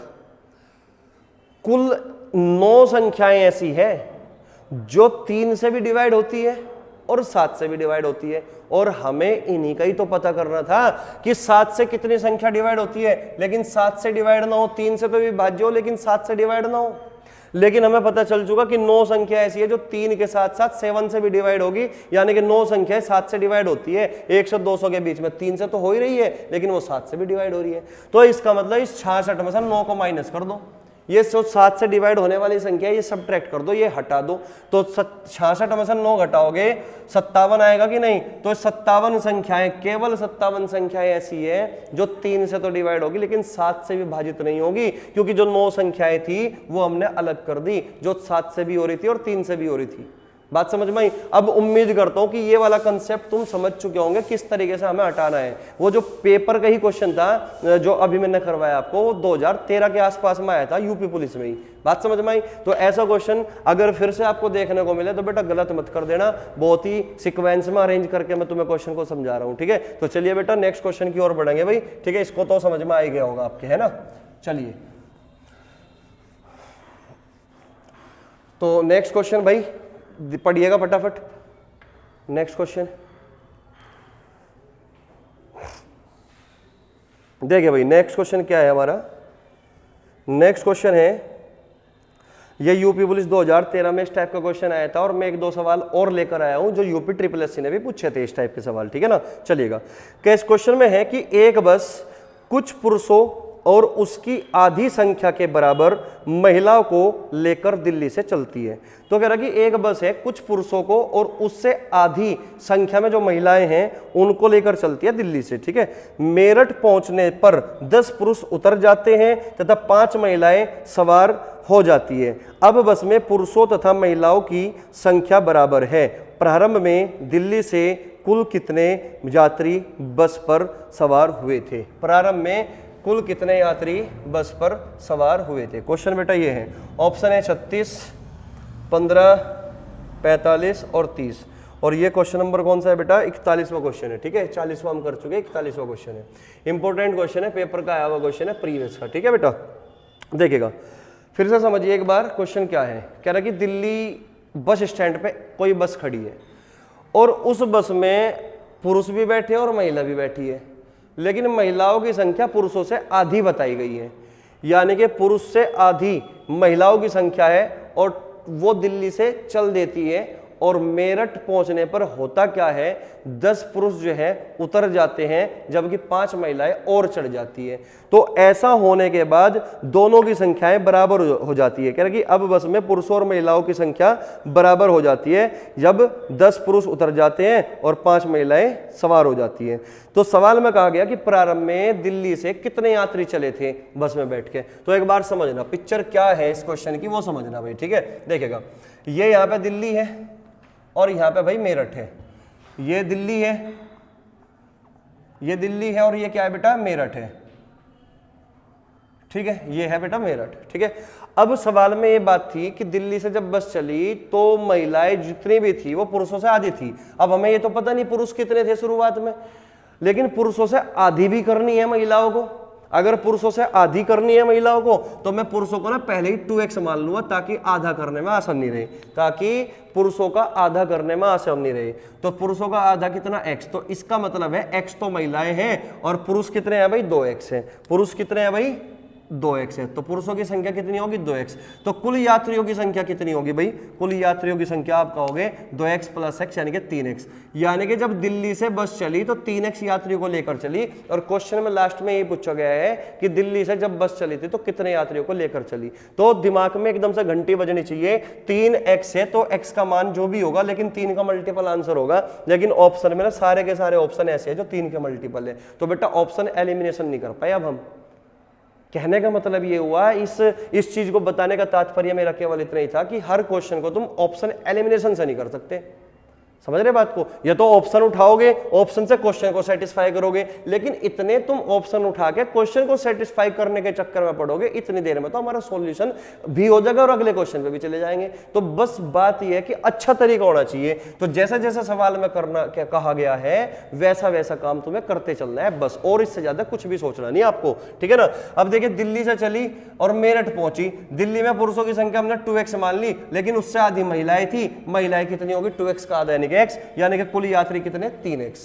कुल 9 संख्याएं ऐसी है जो 3 से भी डिवाइड होती है और 7 से भी डिवाइड होती है। और हमें इन्हीं का ही तो पता करना था कि 7 से कितनी संख्या डिवाइड होती है। लेकिन 7 से डिवाइड ना हो, 3 से तो विभाज्य हो लेकिन 7 से डिवाइड ना हो। लेकिन हमें पता चल चुका कि 9 संख्या ऐसी है जो 3 के साथ साथ 7 से भी डिवाइड होगी, यानी कि 9 संख्या 7 से डिवाइड होती है। 1 से 200 के बीच में 3 से तो हो ही रही है, लेकिन वो 7 से भी डिवाइड हो रही है। तो इसका मतलब इस 66 में से 9 को माइनस कर दो, ये 7 से डिवाइड होने वाली संख्या ये सब्ट्रैक्ट कर दो, ये हटा दो। तो 66 में से 9 घटाओगे 57 आएगा कि नहीं? तो 57 संख्याएं, केवल 57 संख्याएं ऐसी है जो 3 से तो डिवाइड होगी लेकिन 7 से विभाजित नहीं होगी, क्योंकि जो 9 संख्याएं थी वो हमने अलग कर दी, जो 7 से भी हो रही थी और 3 से भी हो रही थी। बात समझ में आई? अब उम्मीद करता हूं कि ये वाला कंसेप्ट तुम समझ चुके होंगे किस तरीके से हमें हटाना है। वो जो पेपर का ही क्वेश्चन था जो अभी मैंने करवाया आपको, वो 2013 के आसपास में आया था यूपी पुलिस में ही। बात समझ में आई? तो ऐसा क्वेश्चन अगर फिर से आपको देखने को मिले तो बेटा गलत मत कर देना, बहुत ही सीक्वेंस में अरेंज करके मैं तुम्हें क्वेश्चन को समझा रहा हूं, ठीक है। तो चलिए बेटा नेक्स्ट क्वेश्चन की ओर बढ़ेंगे भाई, ठीक है। इसको तो समझ में आ ही गया होगा आपके, है ना। चलिए तो नेक्स्ट क्वेश्चन भाई पढ़िएगा फटाफट। नेक्स्ट क्वेश्चन देखिए भाई, नेक्स्ट क्वेश्चन क्या है हमारा? नेक्स्ट क्वेश्चन है, ये यूपी पुलिस 2013 में इस टाइप का क्वेश्चन आया था, और मैं 1-2 सवाल और लेकर आया हूं जो यूपी SSC ने भी पूछे थे इस टाइप के सवाल, ठीक है ना। चलिएगा, इस क्वेश्चन में है कि एक बस कुछ पुरुषों और उसकी आधी संख्या के बराबर महिलाओं को लेकर दिल्ली से चलती है। तो कह रहा कि एक बस है, कुछ पुरुषों को और उससे आधी संख्या में जो महिलाएं हैं उनको लेकर चलती है दिल्ली से, ठीक है। मेरठ पहुंचने पर 10 पुरुष उतर जाते हैं तथा 5 महिलाएं सवार हो जाती है। अब बस में पुरुषों तथा महिलाओं की संख्या बराबर है। प्रारंभ में दिल्ली से कुल कितने यात्री बस पर सवार हुए थे? प्रारंभ में कुल कितने यात्री बस पर सवार हुए थे? क्वेश्चन बेटा ये है, ऑप्शन है 36, 15, 45 और 30। और ये क्वेश्चन नंबर कौन सा है बेटा? 41वां क्वेश्चन है, ठीक है। 40वां हम कर चुके हैं, 41वां क्वेश्चन है। इंपॉर्टेंट क्वेश्चन है, पेपर का आया हुआ क्वेश्चन है प्रीवियस का, ठीक है बेटा। देखिएगा फिर से समझिए एक बार क्वेश्चन क्या है। कह रहा कि दिल्ली बस स्टैंड पे कोई बस खड़ी है और उस बस में पुरुष भी बैठे और महिला भी बैठी है। लेकिन महिलाओं की संख्या पुरुषों से आधी बताई गई है, यानी कि पुरुष से आधी महिलाओं की संख्या है और वो दिल्ली से चल देती है। और मेरठ पहुंचने पर होता क्या है, 10 पुरुष जो है उतर जाते हैं जबकि 5 महिलाएं और चढ़ जाती है। तो ऐसा होने के बाद दोनों की संख्याएं बराबर हो जाती है। कह रहे कि अब बस में पुरुषों और महिलाओं की संख्या बराबर हो जाती है जब 10 पुरुष उतर जाते हैं और 5 महिलाएं सवार हो जाती हैं। तो सवाल में कहा गया कि प्रारंभ में दिल्ली से कितने यात्री चले थे बस में बैठ के। तो एक बार समझना पिक्चर क्या है इस क्वेश्चन की, वो समझना भाई, ठीक है। देखिएगा, ये यहाँ पे दिल्ली है और यहाँ पे भाई मेरठ है। ये दिल्ली है, ये दिल्ली है और ये क्या है बेटा, मेरठ है, ठीक है। ये है बेटा मेरठ, ठीक है। अब सवाल में ये बात थी कि दिल्ली से जब बस चली तो महिलाएं जितनी भी थी वो पुरुषों से आधी थी। अब हमें ये तो पता नहीं पुरुष कितने थे शुरुआत में, लेकिन पुरुषों से आधी भी करनी है महिलाओं को। अगर पुरुषों से आधी करनी है महिलाओं को तो मैं पुरुषों को ना पहले ही 2x मान लूंगा ताकि आधा करने में आसानी रहे, ताकि पुरुषों का आधा करने में आसानी रहे। तो पुरुषों का आधा कितना x, तो इसका मतलब है x तो महिलाएं हैं और पुरुष कितने हैं भाई, 2x है। पुरुष कितने हैं भाई, 2x है। तो पुरुषों की संख्या कितनी होगी, 2x। तो कुल यात्रियों की संख्या कितनी होगी भाई, कुल यात्रियों की संख्या आप कहोगे 2x + x यानी कि 3x। यानी कि जब दिल्ली से बस चली तो 3x यात्रियों को लेकर चली। और क्वेश्चन में लास्ट में ये पूछा गया है कि दिल्ली से जब बस चली थी तो कितने यात्रियों को लेकर चली। तो दिमाग में एकदम से घंटी बजनी चाहिए। 3x है तो x का मान जो भी होगा, लेकिन 3 का मल्टीपल आंसर होगा। लेकिन ऑप्शन में ना सारे के सारे ऑप्शन ऐसे है जो 3 के मल्टीपल है, तो बेटा ऑप्शन एलिमिनेशन नहीं कर पाए। अब हम कहने का मतलब ये हुआ, इस चीज को बताने का तात्पर्य मेरा केवल इतना ही था कि हर क्वेश्चन को तुम ऑप्शन एलिमिनेशन से नहीं कर सकते। समझ रहे बात को, या तो ऑप्शन उठाओगे, ऑप्शन से क्वेश्चन को सेटिस्फाई करोगे, लेकिन इतने तुम ऑप्शन उठा के क्वेश्चन को सेटिस्फाई करने के चक्कर में पड़ोगे, इतनी देर में तो हमारा सॉल्यूशन भी हो जाएगा और अगले क्वेश्चन पे भी चले जाएंगे। तो बस बात यह है कि अच्छा तरीका होना चाहिए। तो जैसा जैसा सवाल में करना क्या कहा गया है वैसा वैसा काम तुम्हें करते चलना है बस, और इससे ज्यादा कुछ भी सोचना नहीं आपको, ठीक है ना। अब देखिए, दिल्ली से चली और मेरठ पहुंची। दिल्ली में पुरुषों की संख्या हमने 2x मान ली, लेकिन उससे आधी महिलाएं थी। महिलाएं कितनी होगी, 2x का आधा x, यानी कि कुल यात्री कितने, 3x।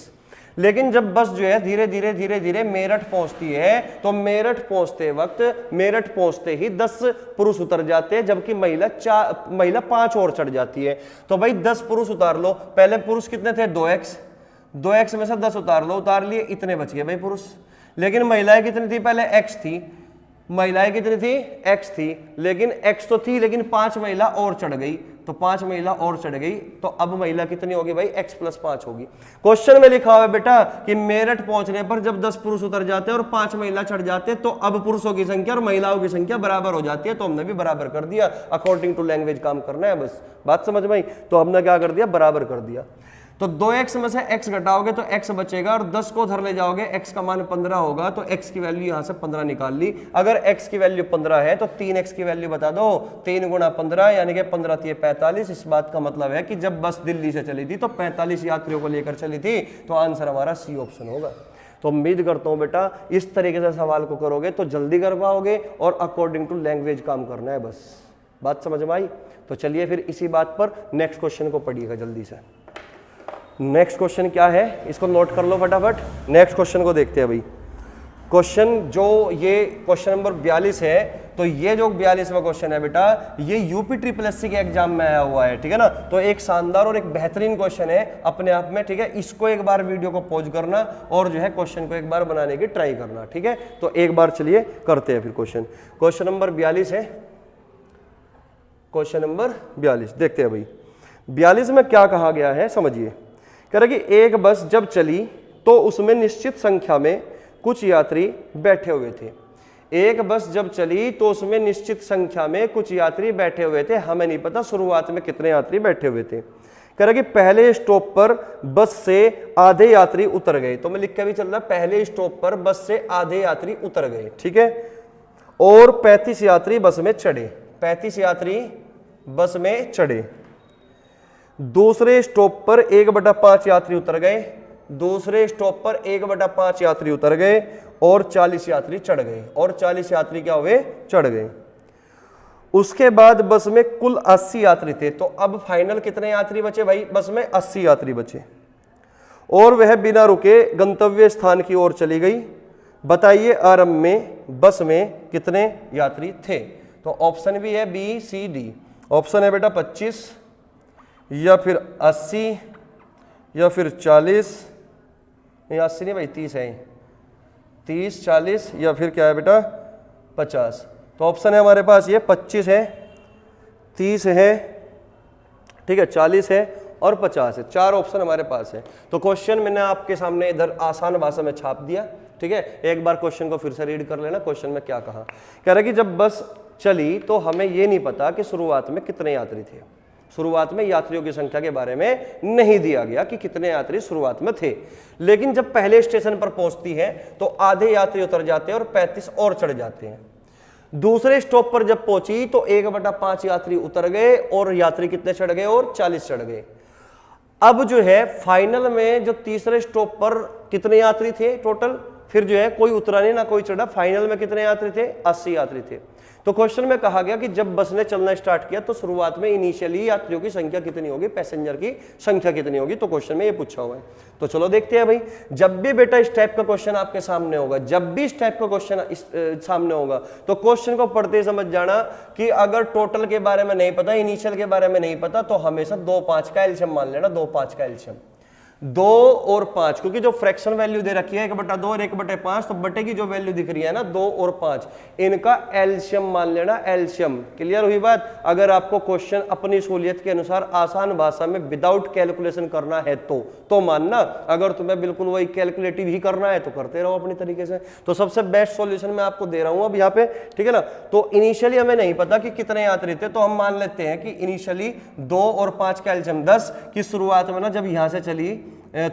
लेकिन जब बस जो है धीरे धीरे धीरे धीरे मेरठ पहुंचती है तो मेरठ पहुंचते वक्त मेरठ पहुंचते ही 10 पुरुष उतर जाते हैं, जबकि महिला 5 और चढ़ जाती है। तो भाई 10 पुरुष उतार लो। पहले पुरुष कितने थे, 2x में से 10 उतार लो, उतार लिए, इतने बच गए भाई पुरुष। लेकिन महिलाएं कितनी थी, पहले x थी। महिलाएं कितनी थी, x थी, लेकिन x तो थी, लेकिन 5 महिला और चढ़ गई। तो 5 महिला और चढ़ गई, तो अब महिला कितनी होगी भाई, x + 5 होगी। क्वेश्चन में लिखा हुआ है बेटा कि मेरठ पहुंचने पर जब 10 पुरुष उतर जाते हैं और 5 महिला चढ़ जाते हैं तो अब पुरुषों की संख्या और महिलाओं की संख्या बराबर हो जाती है। तो हमने भी बराबर कर दिया, अकॉर्डिंग टू लैंग्वेज काम करना है बस। बात समझ में आई। तो हमने क्या कर दिया, बराबर कर दिया। तो 2x में से x घटाओगे तो x बचेगा और 10 को उधर ले जाओगे, x का मान 15 होगा, तो x की वैल्यू यहां से 15 निकाल ली। अगर x की वैल्यू 15 है तो 3x की वैल्यू बता दो, 3 × 15 यानी कि 15 × 45। इस बात का मतलब है कि जब बस दिल्ली से चली थी तो 45 यात्रियों को लेकर चली थी, तो आंसर हमारा सी ऑप्शन होगा। तो उम्मीद करता हूं बेटा इस तरीके से सवाल को करोगे तो जल्दी कर पाओगे और अकॉर्डिंग टू लैंग्वेज काम करना है बस। बात समझ में आई। तो चलिए फिर इसी बात पर नेक्स्ट क्वेश्चन को पढ़िएगा जल्दी से। नेक्स्ट क्वेश्चन क्या है, इसको नोट कर लो फटाफट। नेक्स्ट क्वेश्चन को देखते हैं भाई। क्वेश्चन जो ये क्वेश्चन नंबर 42 है, तो ये जो 42वां क्वेश्चन है बेटा, ये यूपी SSS के एग्जाम में आया हुआ है, ठीक है ना। तो एक शानदार और एक बेहतरीन क्वेश्चन है अपने आप में, ठीक है। इसको एक बार वीडियो को पॉज करना और जो है क्वेश्चन को एक बार बनाने की ट्राई करना, ठीक है। तो एक बार चलिए करते हैं फिर क्वेश्चन नंबर 42 है। क्वेश्चन नंबर 42 देखते हैं भाई। 42 में क्या कहा गया है समझिए। कह रहा कि एक बस जब चली तो उसमें निश्चित संख्या में कुछ यात्री बैठे हुए थे। एक बस जब चली तो उसमें निश्चित संख्या में कुछ यात्री बैठे हुए थे। हमें नहीं पता शुरुआत में कितने यात्री बैठे हुए थे। कह रहा कि पहले स्टॉप पर बस से आधे यात्री उतर गए। तो मैं लिख के भी चल रहा, पहले स्टॉप पर बस से आधे यात्री उतर गए, ठीक है। और 35 यात्री बस में चढ़े। 35 यात्री बस में चढ़े। दूसरे स्टॉप पर 1/5 यात्री उतर गए। दूसरे स्टॉप पर 1/5 यात्री उतर गए और 40 यात्री चढ़ गए। और 40 यात्री क्या हुए, चढ़ गए। उसके बाद बस में कुल 80 यात्री थे। तो अब फाइनल कितने यात्री बचे भाई, बस में 80 यात्री बचे। और वह बिना रुके गंतव्य स्थान की ओर चली गई। बताइए आरंभ में बस में कितने यात्री थे। तो ऑप्शन भी है बी सी डी। ऑप्शन है बेटा 25 या फिर 80 या फिर 40, नहीं 80 नहीं भाई 30 है, 30 40 या फिर क्या है बेटा 50। तो ऑप्शन है हमारे पास ये 25 है, 30 है, ठीक है, 40 है और 50 है। 4 ऑप्शन हमारे पास है। तो क्वेश्चन मैंने आपके सामने इधर आसान भाषा में छाप दिया, ठीक है। एक बार क्वेश्चन को फिर से रीड कर लेना। क्वेश्चन में क्या कहा, कह रहा है कि जब बस चली तो हमें ये नहीं पता कि शुरुआत में कितने यात्री थे। शुरुआत में यात्रियों की संख्या के बारे में नहीं दिया गया कि कितने यात्री शुरुआत में थे, लेकिन जब पहले स्टेशन पर पहुंचती है तो आधे यात्री उतर जाते हैं और 35 और चढ़ जाते हैं। दूसरे स्टॉप पर जब पहुंची तो 1/5 यात्री उतर गए और यात्री कितने चढ़ गए, और 40 चढ़ गए। अब जो है फाइनल में जो तीसरे स्टॉप पर कितने यात्री थे टोटल, फिर जो है कोई उतरा नहीं ना कोई चढ़ा, फाइनल में कितने यात्री थे, 80 यात्री थे। तो क्वेश्चन में कहा गया कि जब बस ने चलना स्टार्ट किया तो शुरुआत में इनिशियली यात्रियों की संख्या कितनी होगी, पैसेंजर की संख्या कितनी होगी। तो क्वेश्चन में ये पूछा हुआ है। तो चलो देखते हैं भाई। जब भी बेटा इस टाइप का क्वेश्चन आपके सामने होगा, जब भी इस टाइप का क्वेश्चन सामने होगा तो क्वेश्चन को पढ़ते समझ जाना कि अगर टोटल के बारे में नहीं पता, इनिशियल के बारे में नहीं पता, तो हमेशा 2 5 का एलसीएम मान लेना। 2 5 का एलसीएम 2 और 5, क्योंकि जो फ्रैक्शन वैल्यू दे रखी है 1/2 और 1/5, तो बटे की जो वैल्यू दिख रही है ना 2 और 5, इनका एलसीएम मान लेना। एलसीएम क्लियर हुई बात। अगर आपको क्वेश्चन अपनी सहूलियत के अनुसार आसान भाषा में विदाउट कैलकुलेशन करना है तो मानना, अगर तुम्हें बिल्कुल वही कैलकुलेटिव ही करना है तो करते रहो अपनी तरीके से। तो सबसे बेस्ट सॉल्यूशन मैं आपको दे रहा हूं अब यहाँ पे, ठीक है ना। तो इनिशियली हमें नहीं पता कि कितने यात्री थे, तो हम मान लेते हैं कि इनिशियली 2 और 5 का एलसीएम 10 की शुरुआत में ना जब यहां से चली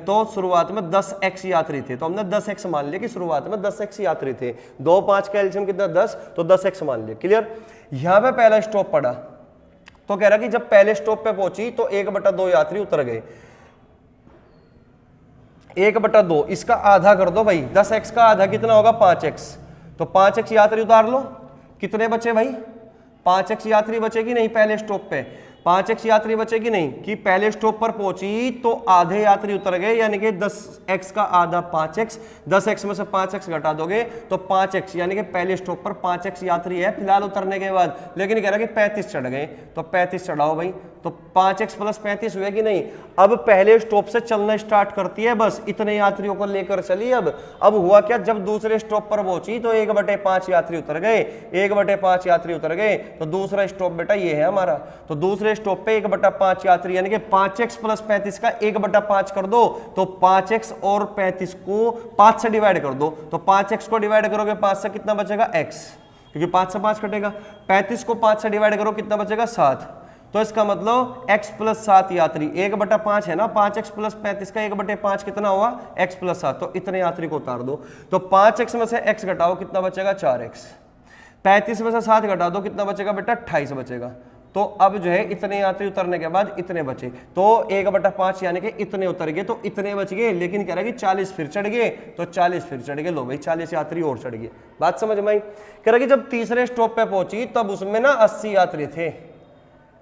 तो शुरुआत में 10x यात्री थे, तो हमने 10x मान लिया कि शुरुआत में 10x यात्री थे। 2 5 का एलसीएम कितना 10, तो 10x मान लिया। क्लियर। यहां पे पहला स्टॉप पड़ा तो कह रहा कि जब पहले स्टॉप पे पहुंची तो 1/2 यात्री उतर गए। 1/2 इसका आधा कर दो भाई, 10x का आधा कितना होगा 5x, तो 5x यात्री उतार लो। कितने बचे भाई, 5x यात्री बचेगी नहीं पहले स्टॉप पे, 5x यात्री बचेगी नहीं कि पहले स्टॉप पर पहुंची तो आधे यात्री उतर गए, यानी कि 10x का आधा 5x, 10x में से 5x घटा दोगे तो 5x, यानी कि पहले स्टॉप पर 5x यात्री है फिलहाल उतरने के बाद, लेकिन कह रहा है कि 35 चढ़ गए, तो 35 चढ़ाओ भाई, तो 5x + 35 हुए कि नहीं। अब पहले स्टॉप से चलना स्टार्ट करती है बस, इतने यात्रियों को लेकर चली। अब हुआ क्या, जब दूसरे स्टॉप पर पहुंची तो 1/5 यात्री उतर गए, 1/5 यात्री उतर गए, तो दूसरा स्टॉप बेटा ये है हमारा। तो दूसरे स्टॉप पे 1/5 यात्री, यानी कि 5x + 35 का 1/5 कर दो, तो 5x और 35 को 5 से डिवाइड कर दो, तो 5x को डिवाइड करोगे 5 से कितना बचेगा x, क्योंकि 5 से 5 कटेगा। 35 को 5 से डिवाइड करो कितना बचेगा 7, तो इसका मतलब x + 7 यात्री, 1/5 है ना, 5x + 35 का 1/5 कितना हुआ x + 7, तो इतने यात्री को उतार दो। तो 5x में से x घटाओ कितना बचेगा 4x, 35 में से 7 घटा दो कितना बचेगा बेटा 28 बचेगा। तो अब जो है इतने यात्री उतरने के बाद इतने बचे, तो 1/5 यानी कि इतने उतर गए, तो इतने बच गए, लेकिन कह रहा है कि 40 फिर चढ़ गए, तो 40 फिर चढ़ गए। लो भाई 40 यात्री और चढ़ गए। बात समझ में आई। कह रहा है कि जब तीसरे स्टॉप पे पहुंची तब उसमें ना 80 यात्री थे,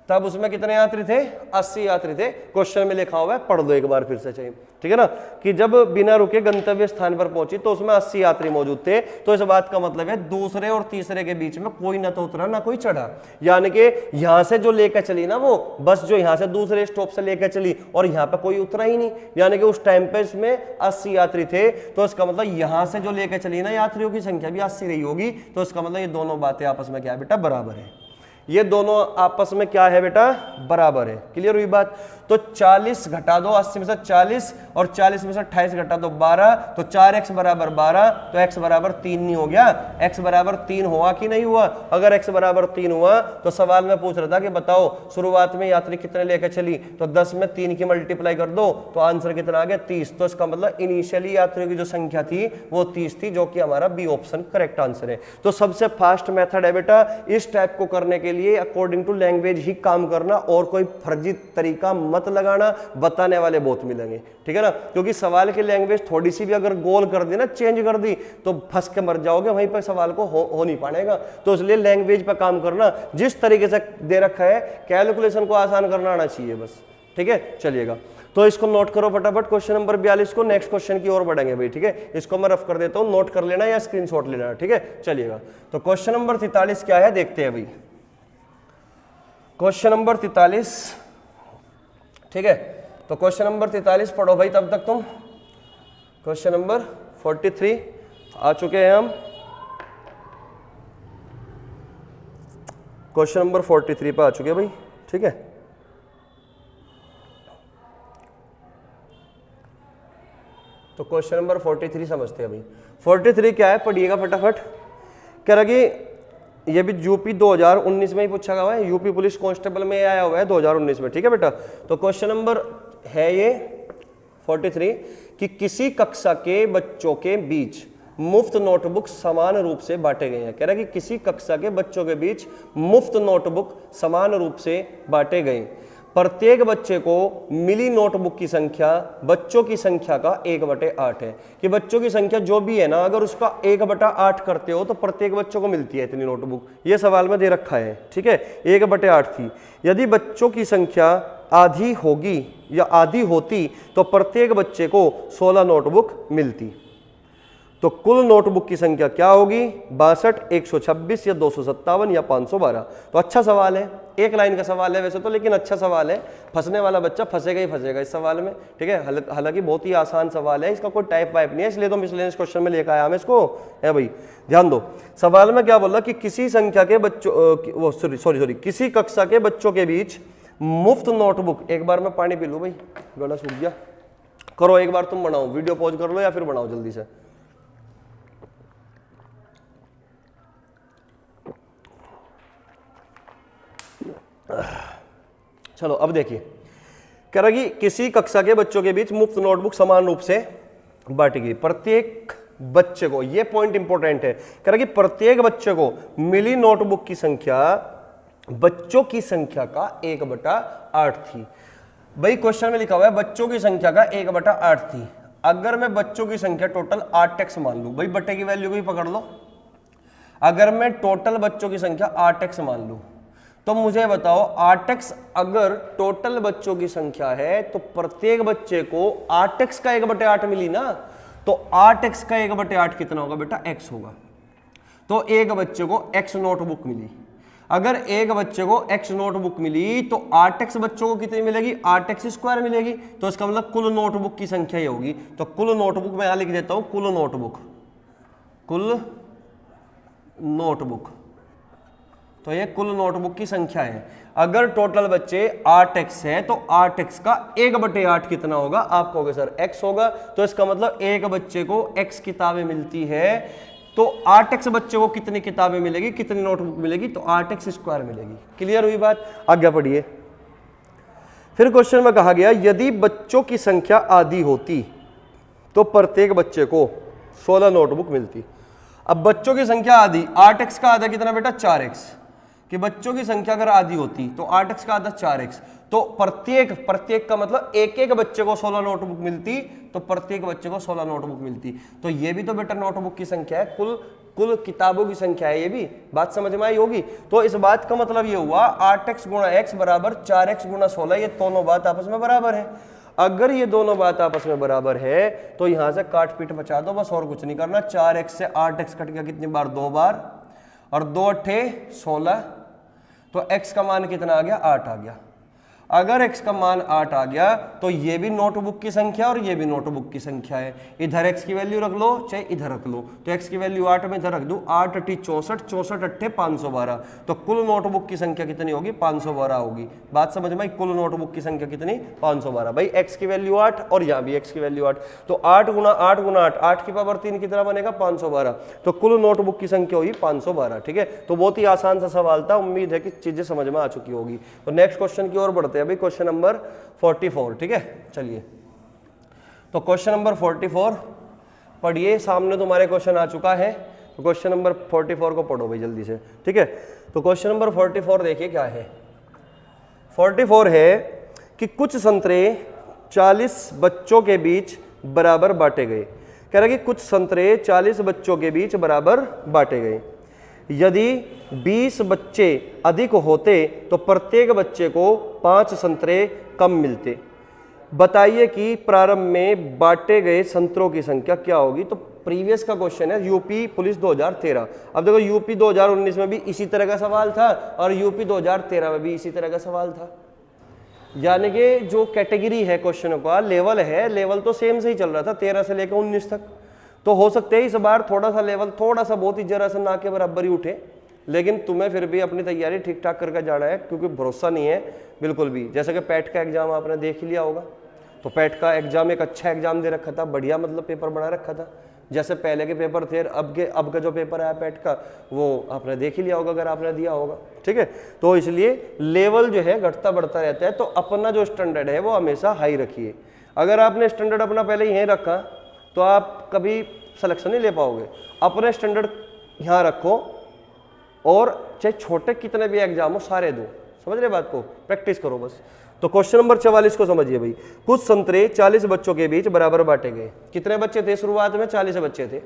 तब उसमें कितने यात्री थे 80 यात्री थे। क्वेश्चन में लिखा हुआ है, पढ़ दो एक बार फिर से चाहिए, ठीक है ना, कि जब बिना रुके गंतव्य स्थान पर पहुंची तो उसमें 80 यात्री मौजूद थे। तो इस बात का मतलब है दूसरे और तीसरे के बीच में कोई ना तो उतरा ना कोई चढ़ा, यानी कि यहां से जो लेकर चली ना वो बस, जो यहां से दूसरे स्टॉप से लेकर चली और यहां पे कोई उतरा ही नहीं, यानी कि उस टाइम पे इसमें 80 यात्री थे। तो इसका मतलब यहां से जो लेकर चली ना यात्रियों की संख्या भी 80 रही होगी। तो इसका मतलब ये दोनों बातें आपस में क्या है बेटा बराबर है, ये दोनों आपस में क्या है बेटा बराबर है। क्लियर हुई बात। तो 40 घटा दो 80 में से 40 और 40 में से 28 घटा दो 12, तो 4x = 12, तो x = 3 नहीं हो गया, x = 3 हुआ कि नहीं हुआ। अगर x = 3 हुआ तो सवाल में पूछ रहा था कि बताओ शुरुआत में यात्री कितने लेकर चली, तो 10 में 3 की मल्टीप्लाई कर दो तो आंसर कितना आ गया 30। तो इसका मतलब इनिशियली यात्रियों की जो संख्या थी वो 30 थी, जो कि हमारा बी ऑप्शन करेक्ट आंसर है। तो सबसे फास्ट मेथड है बेटा इस टाइप को करने के लिए अकॉर्डिंग टू लैंग्वेज ही काम करना, और कोई फर्जी तरीका मत लगाना, बताने वाले बहुत मिलेंगे, ठीक है ना। क्योंकि सवाल की लैंग्वेज थोड़ी सी भी अगर गोल कर दी ना, चेंज कर दी, तो फंस के मर जाओगे, वहीं पर सवाल को हो नहीं पाएगा। तो इसलिए लैंग्वेज पर काम करना, जिस तरीके से दे रखा है कैलकुलेशन को आसान करना आना चाहिए बस, ठीक है। चलिएगा तो इसको नोट करो फटाफट क्वेश्चन नंबर 42 को। नेक्स्ट क्वेश्चन की ओर बढ़ेंगे भाई, ठीक है। इसको मैं रफ कर देता हूं, नोट कर लेना या स्क्रीनशॉट लेना, ठीक है। चलिएगा, तो क्वेश्चन नंबर 43 क्या है देखते हैं भाई। क्वेश्चन नंबर 43, ठीक है। तो क्वेश्चन नंबर 43 पढ़ो भाई तब तक तुम। क्वेश्चन नंबर 43 आ चुके हैं हम। क्वेश्चन नंबर 43 पे आ चुके हैं भाई, ठीक है। तो क्वेश्चन नंबर 43 समझते हैं भाई। 43 क्या है, पढ़िएगा फटाफट। कह रहा कि ये भी यूपी 2019 में ही पूछा गया है, यूपी पुलिस कांस्टेबल में आया हुआ है 2019 में, ठीक है बेटा। तो क्वेश्चन नंबर है ये 43 कि किसी कक्षा के बच्चों के बीच मुफ्त नोटबुक समान रूप से बांटे गए हैं। कह रहा है कि किसी कक्षा के बच्चों के बीच मुफ्त नोटबुक समान रूप से बांटे गए। प्रत्येक बच्चे को मिली नोटबुक की संख्या बच्चों की संख्या का 1/8 है। कि बच्चों की संख्या जो भी है ना, अगर उसका 1/8 करते हो तो प्रत्येक बच्चों को मिलती है इतनी नोटबुक। ये सवाल में दे रखा है, ठीक है। 1/8 थी। यदि बच्चों की संख्या आधी होगी या आधी होती तो प्रत्येक बच्चे को 16 नोटबुक मिलती। तो कुल नोटबुक की संख्या क्या होगी? 62, 126 या 257 या 512। तो अच्छा सवाल है, एक लाइन का सवाल है वैसे तो, लेकिन अच्छा सवाल है। फंसने वाला बच्चा फंसेगा ही फंसेगा इस सवाल में, ठीक है। हालांकि बहुत ही आसान सवाल है, इसका कोई टाइप वाइप नहीं है, इसलिए तो मिसलेनियस क्वेश्चन में लेकर आया हम इसको, है भाई। ध्यान दो, सवाल में क्या बोला कि किसी संख्या के बच्चों सॉरी किसी कक्षा के बच्चों के बीच मुफ्त नोटबुक। एक बार मैं पानी पी लूँ भाई, गला सूख गया। करो एक बार तुम बनाओ, वीडियो पॉज कर लो या फिर बनाओ जल्दी से। चलो अब देखिए, कह रहा कि किसी कक्षा के बच्चों के बीच मुफ्त नोटबुक समान रूप से बांटी गई। प्रत्येक बच्चे को, ये पॉइंट इंपॉर्टेंट है, कह रहा कि प्रत्येक बच्चे को मिली नोटबुक की संख्या बच्चों की संख्या का 1/8 थी। भाई क्वेश्चन में लिखा हुआ है बच्चों की संख्या का 1/8 थी। अगर मैं बच्चों की संख्या टोटल 8x मान लूं, भाई बट्टे की वैल्यू को ही पकड़ लो। अगर मैं टोटल बच्चों की संख्या 8x मान लूं तो मुझे बताओ 8x अगर टोटल बच्चों की संख्या है तो प्रत्येक बच्चे को 8x का 1/8 मिली ना, तो 8x का 1/8 कितना होगा बेटा? x होगा। तो एक बच्चे को x नोटबुक मिली। अगर एक बच्चे को x नोटबुक मिली तो 8x बच्चों को कितनी मिलेगी? 8x² मिलेगी। तो इसका मतलब कुल नोटबुक की संख्या ही होगी। तो कुल नोटबुक मैं यहां लिख देता हूं, कुल नोटबुक। तो ये कुल नोटबुक की संख्या है। अगर टोटल बच्चे 8x है तो 8x का 1/8 कितना होगा? आप कहोगे सर x होगा। तो इसका मतलब एक बच्चे को x किताबें मिलती है, तो 8x बच्चे को कितनी किताबें मिलेगी, कितनी नोटबुक मिलेगी? तो 8x² मिलेगी। क्लियर हुई बात? आगे पढ़िए। फिर क्वेश्चन में कहा गया यदि बच्चों की संख्या आधी होती तो प्रत्येक बच्चे को 16 नोटबुक मिलती। अब बच्चों की संख्या आधी, 8x का आधा कितना बेटा? 4x। कि बच्चों की संख्या अगर आधी होती तो 8x का आधा 4x, तो प्रत्येक का मतलब एक एक बच्चे को 16 नोटबुक मिलती, तो प्रत्येक बच्चे को 16 नोटबुक मिलती। तो ये भी तो बेटा नोटबुक की संख्या है, कुल किताबों की संख्या है। ये भी बात समझ में आई होगी। तो इस बात का मतलब ये हुआ 8x × x बराबर 4x × 16। ये दोनों बात आपस में बराबर है। अगर ये दोनों बात आपस में बराबर है तो यहां से काट पीट बचा दो, बस और कुछ नहीं करना। 4x से 8x कट गया कितनी बार? 2 बार, और 2 8 16। तो x का मान कितना आ गया? 8 आ गया। अगर x का मान 8 आ गया तो ये भी नोटबुक की संख्या और ये भी नोटबुक की संख्या है। इधर x की वैल्यू रख लो चाहे इधर रख लो। तो x की वैल्यू 8 में इधर रख दूं, 8 8 64, 64 8 512। तो कुल नोटबुक की संख्या कितनी होगी? 512 होगी। बात समझ में आई? कुल नोटबुक की संख्या कितनी? 512। भाई x की वैल्यू 8 और यहाँ भी x की वैल्यू 8, तो 8 × 8 × 8, 8 की पावर 3 कितना बनेगा? 512। तो कुल नोटबुक की संख्या हुई 512। ठीक है, तो बहुत ही आसान सा सवाल था। उम्मीद है कि चीजें समझ में आ चुकी होगी। तो नेक्स्ट क्वेश्चन की ओर बढ़ते हैं अभी, क्वेश्चन नंबर 44। ठीक है, चलिए। तो क्वेश्चन नंबर 44 पढ़िए, सामने तुम्हारे क्वेश्चन आ चुका है। तो क्वेश्चन नंबर 44 को पढ़ो भाई जल्दी से। ठीक है, तो क्वेश्चन नंबर 44 देखिए क्या है। 44 है कि कुछ संतरे 40 बच्चों के बीच बराबर बांटे गए। कह रहा है कि कुछ संतरे 40 बच्चों के बीच बराबर बांटे गए। यदि 20 बच्चे अधिक होते तो प्रत्येक बच्चे को 5 संतरे कम मिलते। बताइए कि प्रारंभ में बांटे गए संतरों की संख्या क्या होगी। तो प्रीवियस का क्वेश्चन है यूपी पुलिस 2013। अब देखो यूपी 2019 में भी इसी तरह का सवाल था और यूपी 2013 में भी इसी तरह का सवाल था। यानी कि जो कैटेगरी है क्वेश्चनों का, लेवल है, लेवल तो सेम से ही चल रहा था 13 से लेकर 19 तक। तो हो सकते है इस बार थोड़ा सा लेवल थोड़ा सा बहुत ही जरा सा ना के बराबर ही उठे, लेकिन तुम्हें फिर भी अपनी तैयारी ठीक ठाक करके जाना है, क्योंकि भरोसा नहीं है बिल्कुल भी। जैसे कि पैट का एग्जाम आपने देख ही लिया होगा, तो पैट का एग्जाम एक अच्छा एग्जाम दे रखा था, बढ़िया मतलब पेपर बना रखा था। जैसे पहले के पेपर थे, अब का जो पेपर आया पैट का वो आपने देख ही लिया होगा अगर आपने दिया होगा, ठीक है। तो इसलिए लेवल जो है घटता बढ़ता रहता है, तो अपना जो स्टैंडर्ड है वो हमेशा हाई रखिए। अगर आपने स्टैंडर्ड अपना पहले यहीं रखा तो आप कभी सिलेक्शन नहीं ले पाओगे। अपने स्टैंडर्ड यहाँ रखो और चाहे छोटे कितने भी एग्जाम हो सारे दो, समझ रहे बात को, प्रैक्टिस करो बस। तो क्वेश्चन नंबर 44 को समझिए भाई। कुछ संतरे 40 बच्चों के बीच बराबर बांटे गए। कितने बच्चे थे शुरुआत में? 40 बच्चे थे।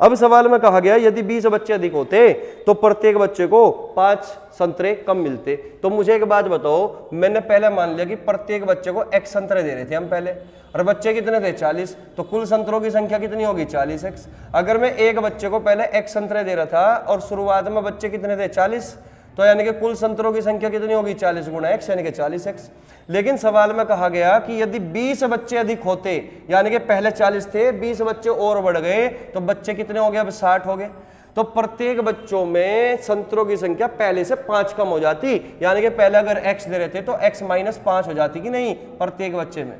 अब सवाल में कहा गया यदि 20 बच्चे अधिक होते तो प्रत्येक बच्चे को 5 संतरे कम मिलते। तो मुझे एक बात बताओ, मैंने पहले मान लिया कि प्रत्येक बच्चे को x संतरे दे रहे थे हम पहले, और बच्चे कितने थे? 40। तो कुल संतरों की संख्या कितनी होगी? 40x। अगर मैं एक बच्चे को पहले x संतरे दे रहा था और शुरुआत में बच्चे कितने थे? 40, तो यानी कि कुल संतरों की संख्या कितनी होगी? 40 गुणा x यानी कि 40x। लेकिन सवाल में कहा गया कि यदि 20 बच्चे अधिक होते, यानी कि पहले 40 थे, 20 बच्चे और बढ़ गए, तो बच्चे कितने हो गए? अब 60 हो गए। तो प्रत्येक बच्चों में संतरों की संख्या पहले से 5 कम हो जाती, यानी कि पहले अगर x दे रहे थे तो x माइनस 5 हो जाती कि नहीं प्रत्येक बच्चे में।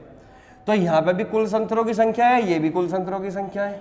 तो यहाँ पे भी कुल संतरों की संख्या है, ये भी कुल संतरों की संख्या है,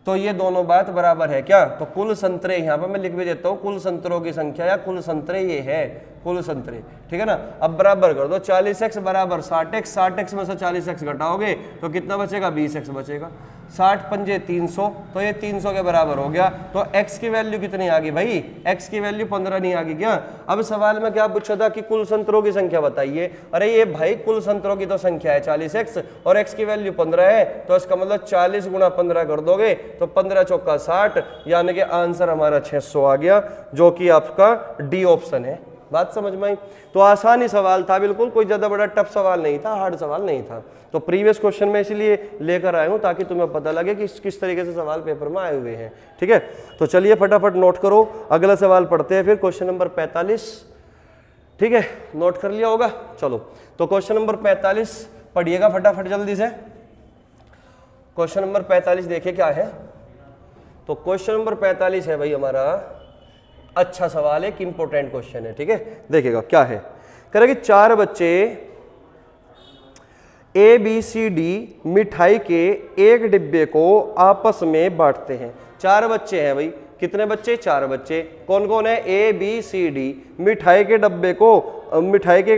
तो ये दोनों बात बराबर है क्या? तो कुल संतरे यहाँ पर मैं लिख भी देता हूँ, कुल संतरों की संख्या या कुल संतरे ये है कुल संतरे, ठीक है ना। अब बराबर कर दो, 40x बराबर 60x, 60x में से 40x घटाओगे तो कितना बचेगा? 20x बचेगा। 60 पंजे 300, तो ये 300 के बराबर हो गया। तो x की वैल्यू कितनी आ गई भाई? x की वैल्यू 15 नहीं आ गई क्या? अब सवाल में क्या पूछा था कि कुल संतरों की संख्या बताइए। अरे ये भाई कुल संतरों की तो संख्या है 40x और x की वैल्यू 15 है, तो इसका मतलब 40 गुणा 15 कर दोगे तो 15 चौका 60, यानी कि आंसर हमारा 600 आ गया, जो कि आपका डी ऑप्शन है। बात समझ में आई? तो आसानी सवाल था बिल्कुल, कोई ज्यादा बड़ा टफ सवाल नहीं था, हार्ड सवाल नहीं था। तो प्रीवियस क्वेश्चन में इसलिए लेकर आया हूं ताकि तुम्हें पता लगे कि किस तरीके से सवाल पेपर में आए हुए हैं, ठीक है। तो चलिए फटाफट नोट करो, अगला सवाल पढ़ते हैं फिर, क्वेश्चन नंबर 45, ठीक है। नोट कर लिया होगा, चलो। तो क्वेश्चन नंबर 45 पढ़िएगा फटाफट जल्दी से। क्वेश्चन नंबर 45 देखिए क्या है। तो क्वेश्चन नंबर 45 है भाई हमारा, अच्छा सवाल है, एक इंपॉर्टेंट क्वेश्चन है, ठीक है। देखिएगा क्या है, कह रहे कि 4 बच्चे ABCD मिठाई के एक डिब्बे को आपस में बांटते हैं। 4 बच्चे हैं भाई, कितने बच्चे? 4 बच्चे। कौन कौन है? ABCD मिठाई के एक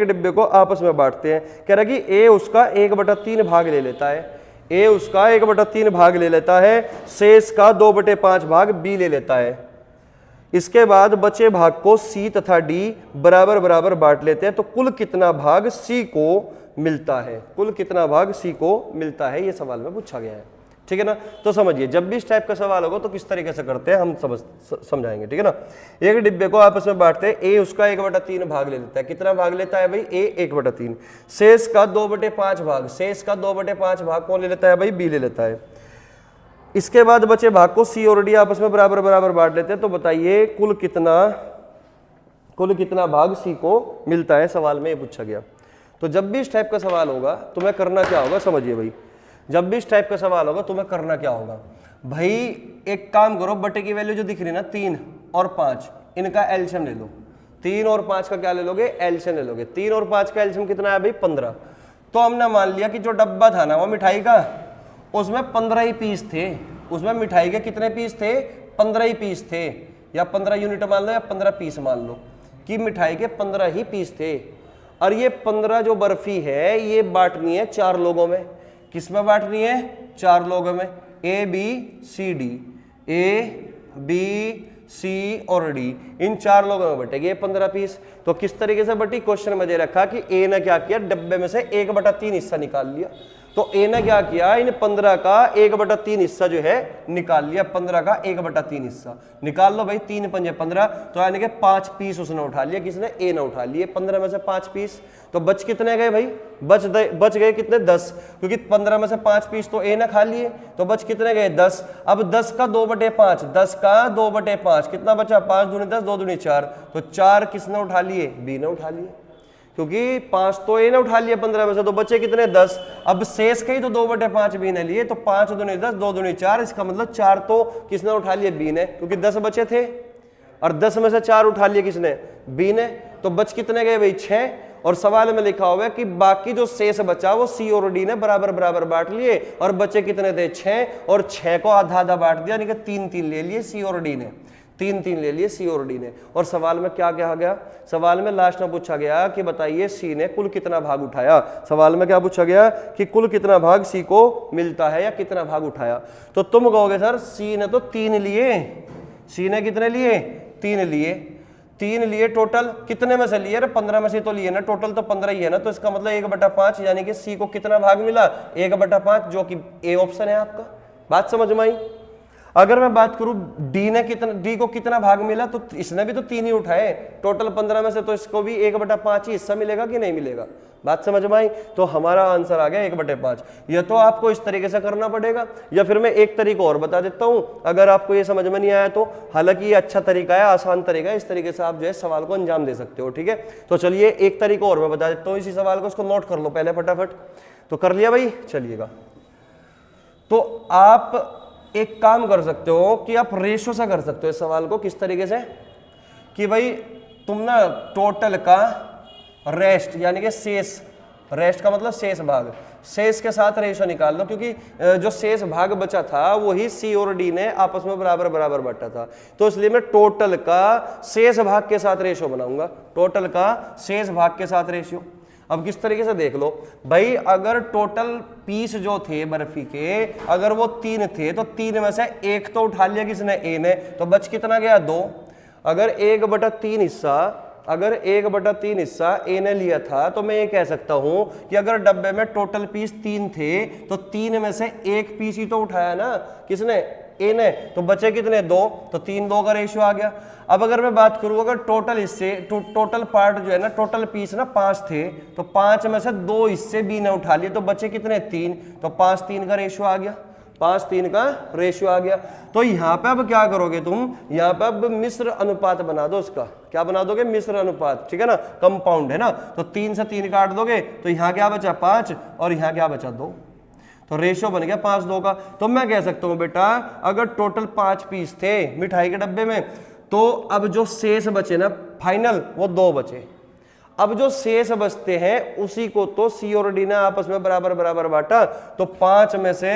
डिब्बे को आपस में बांटते हैं। कह रहा कि A उसका 1/3 भाग ले लेता है, A उसका 1/3 भाग ले लेता है, शेष का 2/5 भाग B ले लेता है। इसके बाद बचे भाग को C तथा D बराबर बराबर बांट लेते हैं, तो कुल कितना भाग C को मिलता है? कुल कितना भाग C को मिलता है, ये सवाल में पूछा गया है, ठीक है ना। तो समझिए, जब भी इस टाइप का सवाल होगा तो किस तरीके से करते हैं हम समझाएंगे, ठीक है ना। एक डिब्बे को आपस में बांटते हैं, A उसका 1/3 भाग ले लेता है। कितना भाग लेता है भाई? A 1/3। शेष का 2/5 भाग, शेष का 2/5 भाग कौन ले लेता है भाई? B ले लेता है। इसके बाद बचे भाग को C और D आपस में बराबर बराबर बांट लेते हैं, तो बताइए कुल कितना भाग C को मिलता है, सवाल में ये पूछा गया। तो जब भी इस टाइप का सवाल होगा तुम्हें करना क्या होगा, समझिए भाई। जब भी इस टाइप का सवाल होगा तुम्हें करना क्या होगा भाई, एक काम करो, बटे की वैल्यू जो दिख रही है ना 3 और 5, इनका एलसीएम ले लो। 3 और 5 का क्या ले लोगे? एलसीएम ले लोगे। 3 और 5 का एलसीएम कितना है भाई? 15। तो हमने मान लिया कि जो डब्बा था ना वो मिठाई का, उसमें 15 ही पीस थे। उसमें मिठाई के कितने पीस थे? 15 ही पीस थे, या 15 यूनिट मान लो या 15 पीस मान लो, कि मिठाई के 15 ही पीस थे। और ये 15 जो बर्फी है ये बांटनी है 4 लोगों में। किस में बांटनी है? 4 लोगों में, ABCD, ABC और D, इन 4 लोगों में बटेगी 15 पीस। तो किस तरीके से बटी? क्वेश्चन में दे रखा कि A ने क्या किया, डब्बे में से 1/3 हिस्सा निकाल लिया। तो ए ने क्या किया, इन 15 का 1/3 हिस्सा जो है निकाल लिया। 15 का 1/3 हिस्सा निकाल लो भाई, 3 पंजे 15, तो यानी कि 5 पीस उसने उठा लिया। किसने? ए ने उठा लिए 15 में से 5 पीस। तो बच कितने गए भाई? बच गए कितने? 10, क्योंकि 15 में से 5 पीस तो ए ने खा लिए, तो बच कितने गए? 10। अब 10 का 2/5, 10 का 2/5 कितना बचा? 5 दूनी 10, 2 दूनी 4, तो 4 किसने उठा लिए? बी ने उठा लिए, क्योंकि 5 तो ए ने उठा लिया 15 में से, तो बचे कितने? 10। अब शेष के ही तो 2/5 बी ने लिए, तो 5 दूनी 10, 2 दूनी 4, इसका मतलब 4 तो किसने उठा लिए? बी ने, क्योंकि 10 बचे थे और 10 में से 4 उठा लिए किसने? बी ने। तो बच कितने गए भाई? 6। और सवाल में लिखा हुआ है कि बाकी जो शेष बचा वो सी और डी ने बराबर बराबर बांट लिए, और बचे कितने थे? 6, और 6 को आधा आधा बांट दिया, यानी कि 3-3 ले लिए सी और डी ने, 3-3 ले लिए सी और डी ने। और सवाल में क्या कहा गया? सवाल में लास्ट में पूछा गया कि बताइए सी ने कुल कितना भाग उठाया। सवाल में क्या पूछा गया कि कुल कितना भाग सी को मिलता है या कितना भाग उठाया। तो तुम कहोगे सर सी ने तो 3 लिए, सी ने कितने लिए? 3 लिए। 3 लिए टोटल, कितने में से लिए? अरे 15 में से तो लिए ना, टोटल तो 15 ही है ना, तो इसका मतलब 1/5, यानी कि सी को कितना भाग मिला? 1/5, जो कि ए ऑप्शन है आपका। बात समझ में आई? अगर मैं बात करूं डी को कितना भाग मिला, तो इसने भी तो 3 ही उठाए, टोटल 15 में से, तो इसको भी 1/5 ही हिस्सा मिलेगा कि नहीं मिलेगा? बात समझ में आई? तो हमारा आंसर आ गया 1/5। यह तो आपको इस तरीके से करना पड़ेगा, या फिर मैं एक तरीका और बता देता हूं अगर आपको ये समझ में नहीं आया तो। हालांकि ये अच्छा तरीका है, आसान तरीका है, इस तरीके से आप जो है सवाल को अंजाम दे सकते हो। ठीक है, तो चलिए एक तरीका और मैं बता देता हूँ इसी सवाल को, उसको नोट कर लो पहले फटाफट। तो कर लिया भाई? चलिएगा, तो आप एक काम कर सकते हो कि आप रेशो से कर सकते हो इस सवाल को। किस तरीके से? कि भाई तुम ना टोटल का रेस्ट, यानी कि शेष, रेस्ट का मतलब शेष भाग, शेष के साथ रेशो निकाल लो, क्योंकि जो शेष भाग बचा था वही सी और डी ने आपस में बराबर बराबर बांटा था, तो इसलिए मैं टोटल का शेष भाग के साथ रेशो बनाऊंगा। टोटल का शेष भाग के साथ रेशियो। अब किस तरीके से देख लो भाई, अगर टोटल पीस जो थे बर्फी के, अगर वो 3 थे, तो 3 में से 1 तो उठा लिया किसने? ए ने, तो बच कितना गया? 2। अगर 1/3 हिस्सा, अगर 1/3 हिस्सा ए ने लिया था, तो मैं ये कह सकता हूं कि अगर डब्बे में टोटल पीस 3 थे, तो 3 में से 1 पीस ही तो उठाया ना किसने? ए ने, तो बचे कितने? 2, तो 3-2 का रेशियो आ गया। अब अगर मैं बात करूं, अगर टोटल हिस्से, टोटल पार्ट जो है ना, टोटल पीस ना 5 थे, तो 5 में से 2 हिस्से बी ने उठा लिए, तो बचे कितने? 3, तो 5-3 का रेशियो आ गया, 5-3 का रेशियो आ गया। तो यहाँ पे अब क्या करोगे तुम? यहाँ पे अब मिश्र अनुपात बना दो उसका। क्या बना दोगे? मिश्र अनुपात, ठीक है ना, कंपाउंड है ना, तो 3 से 3 काट दोगे, तो यहाँ क्या बचा? 5, और यहाँ क्या बचा? 2, तो रेशो बन गया 5-2 का। तो मैं कह सकता हूं बेटा, अगर टोटल 5 पीस थे मिठाई के डब्बे में, तो अब जो शेष बचे ना फाइनल, वो 2 बचे। अब जो शेष बचते हैं उसी को तो सी और डी ने आपस में बराबर बराबर बांटा, तो 5 में से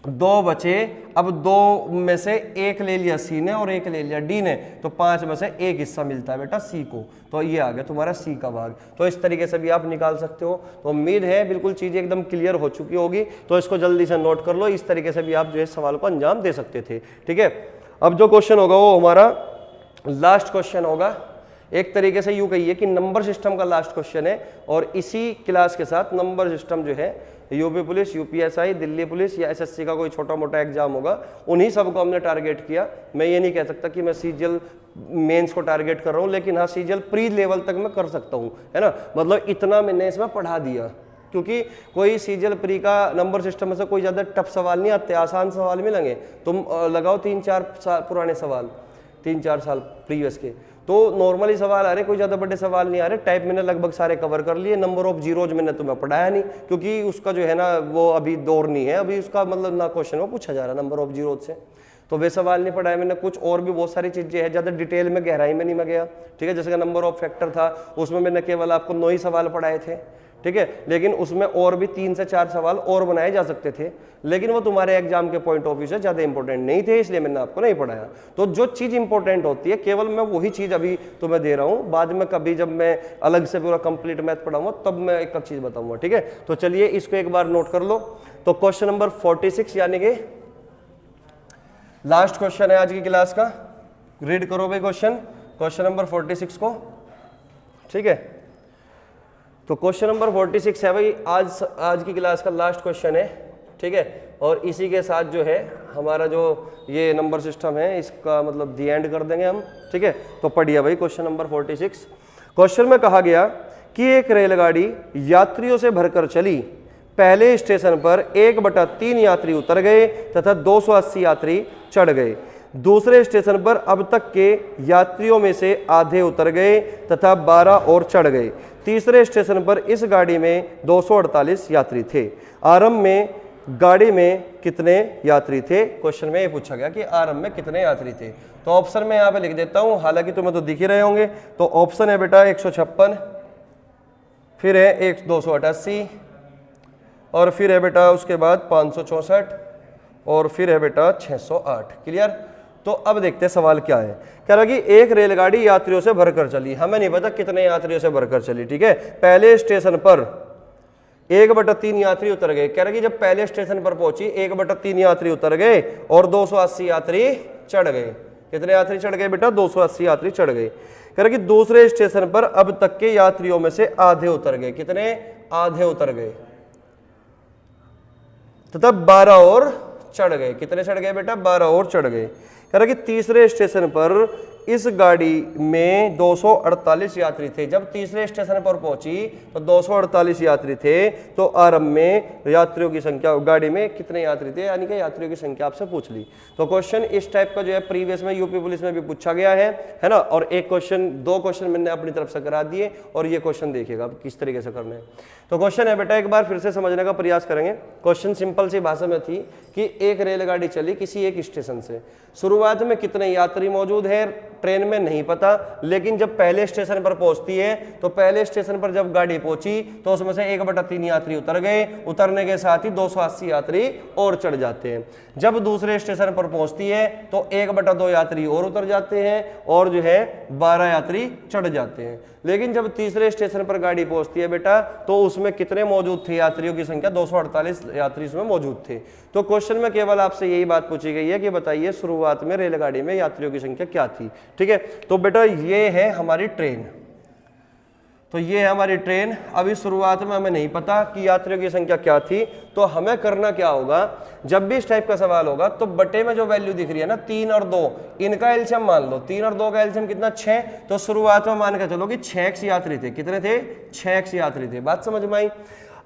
2 बचे। अब 2 में से 1 ले लिया सी ने और 1 ले लिया डी ने, तो 5 में से 1 हिस्सा मिलता है बेटा सी को, तो ये आ गया तुम्हारा सी का भाग। तो इस तरीके से भी आप निकाल सकते हो। तो उम्मीद है बिल्कुल चीजें एकदम क्लियर हो चुकी होगी, तो इसको जल्दी से नोट कर लो। इस तरीके से भी आप जो है सवाल को अंजाम दे सकते थे। ठीक है, अब जो क्वेश्चन होगा वो हमारा लास्ट क्वेश्चन होगा। एक तरीके से यूं कहिए कि नंबर सिस्टम का लास्ट क्वेश्चन है, और इसी क्लास के साथ नंबर सिस्टम जो है UP police, UPSI, Delhi police या एसएससी का कोई छोटा मोटा एग्जाम होगा, उन्हीं सबको हमने टारगेट किया। मैं ये नहीं कह सकता कि मैं सीजीएल मेंस को टारगेट कर रहा हूँ, लेकिन हाँ सीजीएल प्री लेवल तक मैं कर सकता हूँ, है ना, मतलब इतना मैंने इसमें पढ़ा दिया। क्योंकि कोई सीजीएल प्री का नंबर सिस्टम में से कोई ज़्यादा टफ सवाल नहीं आते, आसान सवाल मिलेंगे। तुम लगाओ 3-4 साल पुराने सवाल, 3-4 साल प्रीवियस के, तो नॉर्मली सवाल आ रहे, कोई ज़्यादा बड़े सवाल नहीं आ रहे। टाइप मैंने लगभग सारे कवर कर लिए। नंबर ऑफ जीरोज मैंने तुम्हें पढ़ाया नहीं, क्योंकि उसका जो है ना वो अभी दौर नहीं है, अभी उसका मतलब ना क्वेश्चन वो पूछा जा रहा है नंबर ऑफ जीरोज से, तो वे सवाल नहीं पढ़ाया मैंने। कुछ और भी बहुत सारी चीज़ें हैं, ज़्यादा डिटेल में गहराई में नहीं मैं गया। ठीक है, जैसे कि नंबर ऑफ फैक्टर था, उसमें मैंने केवल आपको 9 ही सवाल पढ़ाए थे। ठीक है, लेकिन उसमें और भी 3 से 4 सवाल और बनाए जा सकते थे, लेकिन वो तुम्हारे एग्जाम के पॉइंट ऑफ व्यू से ज़्यादा इंपॉर्टेंट नहीं थे, इसलिए मैंने आपको नहीं पढ़ाया। तो जो चीज़ इंपॉर्टेंट होती है केवल मैं वही चीज़ अभी तुम्हें दे रहा हूँ, बाद में कभी जब मैं अलग से पूरा कंप्लीट मैथ पढ़ाऊंगा तब मैं एक चीज़ बताऊंगा। ठीक है, तो चलिए इसको एक बार नोट कर लो। तो क्वेश्चन नंबर 46 यानी कि लास्ट क्वेश्चन है आज की क्लास का। रीड करो भाई क्वेश्चन नंबर 46 को। ठीक है, तो क्वेश्चन नंबर 46 है भाई, आज की क्लास का लास्ट क्वेश्चन है, ठीक है। और इसी के साथ जो है हमारा जो ये नंबर सिस्टम है इसका मतलब दी एंड कर देंगे हम, ठीक है। तो पढ़िए भाई क्वेश्चन नंबर 46। क्वेश्चन में कहा गया कि एक रेलगाड़ी यात्रियों से भरकर चली, पहले स्टेशन पर 1/3 यात्री उतर गए तथा 280 यात्री चढ़ गए। दूसरे स्टेशन पर अब तक के यात्रियों में से आधे उतर गए तथा 12 और चढ़ गए। तीसरे स्टेशन पर इस गाड़ी में 248 यात्री थे। आरंभ में गाड़ी में कितने यात्री थे? क्वेश्चन में ये पूछा गया कि आरंभ में कितने यात्री थे। तो ऑप्शन में यहाँ पे लिख देता हूँ, हालांकि तुम्हें तो दिख ही रहे होंगे। तो ऑप्शन है बेटा 156, फिर है 288, और फिर है बेटा उसके बाद 564, और फिर है बेटा 608। क्लियर? तो अब देखते हैं सवाल क्या है। कह रहा कि एक रेलगाड़ी यात्रियों से भरकर चली, हमें नहीं पता कितने यात्रियों से भरकर चली, ठीक है। पहले स्टेशन पर 1/3 यात्री उतर गए। कह रहा कि जब पहले स्टेशन पर पहुंची 1/3 यात्री उतर गए और 280 यात्री चढ़ गए। कितने यात्री चढ़ गए बेटा? 280 यात्री चढ़ गए। कह रहा कि दूसरे स्टेशन पर अब तक के यात्रियों में से आधे उतर गए। कितने? आधे उतर गए तथा 12 और चढ़ गए। कितने चढ़ गए बेटा? 12 और चढ़ गए। कह रहा कि तीसरे स्टेशन पर इस गाड़ी में 248 यात्री थे। जब तीसरे स्टेशन पर पहुंची तो 248 यात्री थे। तो आरंभ में यात्रियों की संख्या, गाड़ी में कितने यात्री थे, यानी कि यात्रियों की संख्या आपसे पूछ ली। तो क्वेश्चन इस टाइप का जो है प्रीवियस में यूपी पुलिस में भी पूछा गया है ना। और एक क्वेश्चन, 2 क्वेश्चन मैंने अपनी तरफ से करा दिए, और ये क्वेश्चन देखिएगा अब किस तरीके से करना है। तो क्वेश्चन है बेटा, एक बार फिर से समझने का प्रयास करेंगे। क्वेश्चन सिंपल सी भाषा में थी कि एक रेलगाड़ी चली किसी एक स्टेशन से। शुरुआत में कितने यात्री मौजूद है ट्रेन में नहीं पता, लेकिन जब पहले स्टेशन पर पहुंचती है तो पहले स्टेशन पर जब गाड़ी पहुंची तो उसमें से 1/3 यात्री उतर गए। उतरने के साथ ही 280 यात्री और चढ़ जाते हैं। जब दूसरे स्टेशन पर पहुंचती है तो 1/2 यात्री और उतर जाते हैं और जो है 12 यात्री चढ़ जाते हैं। लेकिन जब तीसरे स्टेशन पर गाड़ी पहुंचती है बेटा तो उसमें कितने मौजूद थे? यात्रियों की संख्या 248 यात्री उसमें मौजूद थे। तो क्वेश्चन में केवल आपसे यही बात पूछी गई है कि बताइए शुरुआत में रेलगाड़ी में यात्रियों की संख्या क्या थी, ठीक है। तो बेटा ये है हमारी ट्रेन, तो ये है हमारी ट्रेन। अभी शुरुआत में हमें नहीं पता कि यात्रियों की संख्या क्या थी, तो हमें करना क्या होगा, जब भी इस टाइप का सवाल होगा तो बटे में जो वैल्यू दिख रही है ना 3 और 2, इनका एलसीएम मान लो। 3 और 2 का एलसीएम कितना? 6। तो शुरुआत में मान के चलो कि 6x यात्री थे। कितने थे? 6x यात्री थे। बात समझ में आई?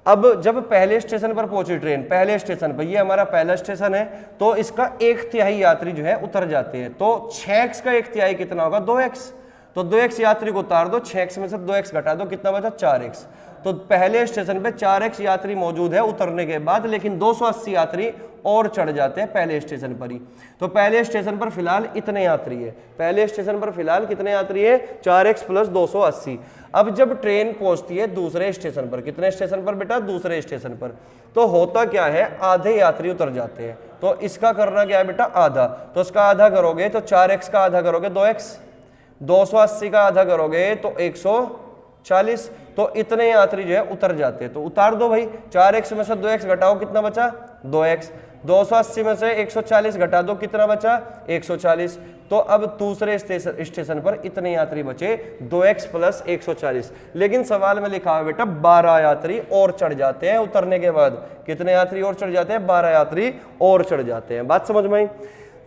अब जब पहले स्टेशन पर पहुंची ट्रेन, पहले स्टेशन पर, ये हमारा पहला स्टेशन है, तो इसका 1/3 यात्री जो है उतर जाते हैं। तो 6x का 1/3 कितना होगा? 2x। तो 2x यात्री को उतार दो, 6x में से 2x घटा दो, कितना बचा? 4x। तो पहले स्टेशन पे 4x यात्री मौजूद है उतरने के बाद, लेकिन 280 यात्री और चढ़ जाते हैं पहले स्टेशन पर ही। तो पहले स्टेशन पर फिलहाल इतने यात्री है। पहले स्टेशन पर फिलहाल कितने यात्री है? 4x + 280। अब जब ट्रेन पहुंचती है दूसरे स्टेशन पर, कितने स्टेशन पर बेटा? दूसरे स्टेशन पर। तो होता क्या है, आधे यात्री उतर जाते हैं। तो इसका करना क्या है बेटा? आधा। तो इसका आधा करोगे तो 4x का आधा करोगे 2x, 280 का आधा करोगे तो 140। तो इतने यात्री जो है उतर जाते हैं। तो उतार दो भाई, 4x में से 2x घटाओ, कितना बचा? 2x। 280 में से 140 घटा दो, कितना बचा? 140। तो अब दूसरे स्टेशन पर इतने यात्री बचे, 2x + 140। लेकिन सवाल में लिखा है बेटा 12 यात्री और चढ़ जाते हैं उतरने के बाद। कितने यात्री और चढ़ जाते हैं? 12 यात्री और चढ़ जाते हैं। बात समझ में आई?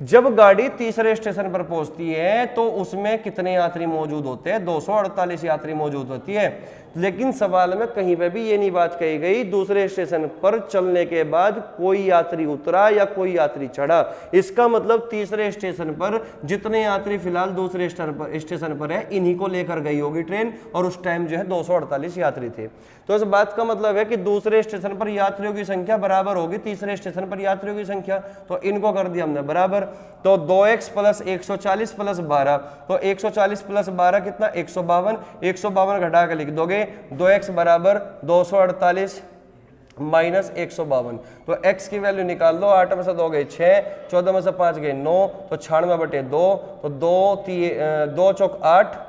जब गाड़ी तीसरे स्टेशन पर पहुंचती है तो उसमें कितने यात्री मौजूद होते हैं? 248 यात्री मौजूद होती है। लेकिन सवाल में कहीं पे भी ये नहीं बात कही गई दूसरे स्टेशन पर चलने के बाद कोई यात्री उतरा या कोई यात्री चढ़ा। इसका मतलब तीसरे स्टेशन पर जितने यात्री फिलहाल दूसरे स्टेशन पर है इन्हीं को लेकर गई होगी ट्रेन, और उस टाइम जो है 248 यात्री थे। तो इस बात का मतलब है कि दूसरे स्टेशन पर यात्रियों की संख्या बराबर होगी तीसरे स्टेशन पर यात्रियों की संख्या। तो इनको कर दिया हमने बराबर। तो 2x + 140 + 12, तो 140 + 12 कितना? 152। 152 घटा के लिख दोगे, 2x = 248 - 152। तो x की वैल्यू निकाल दो। 8 में से 2 गए 6, 14 में से 5 गए 9, तो 96/2। तो 2 चौक 8,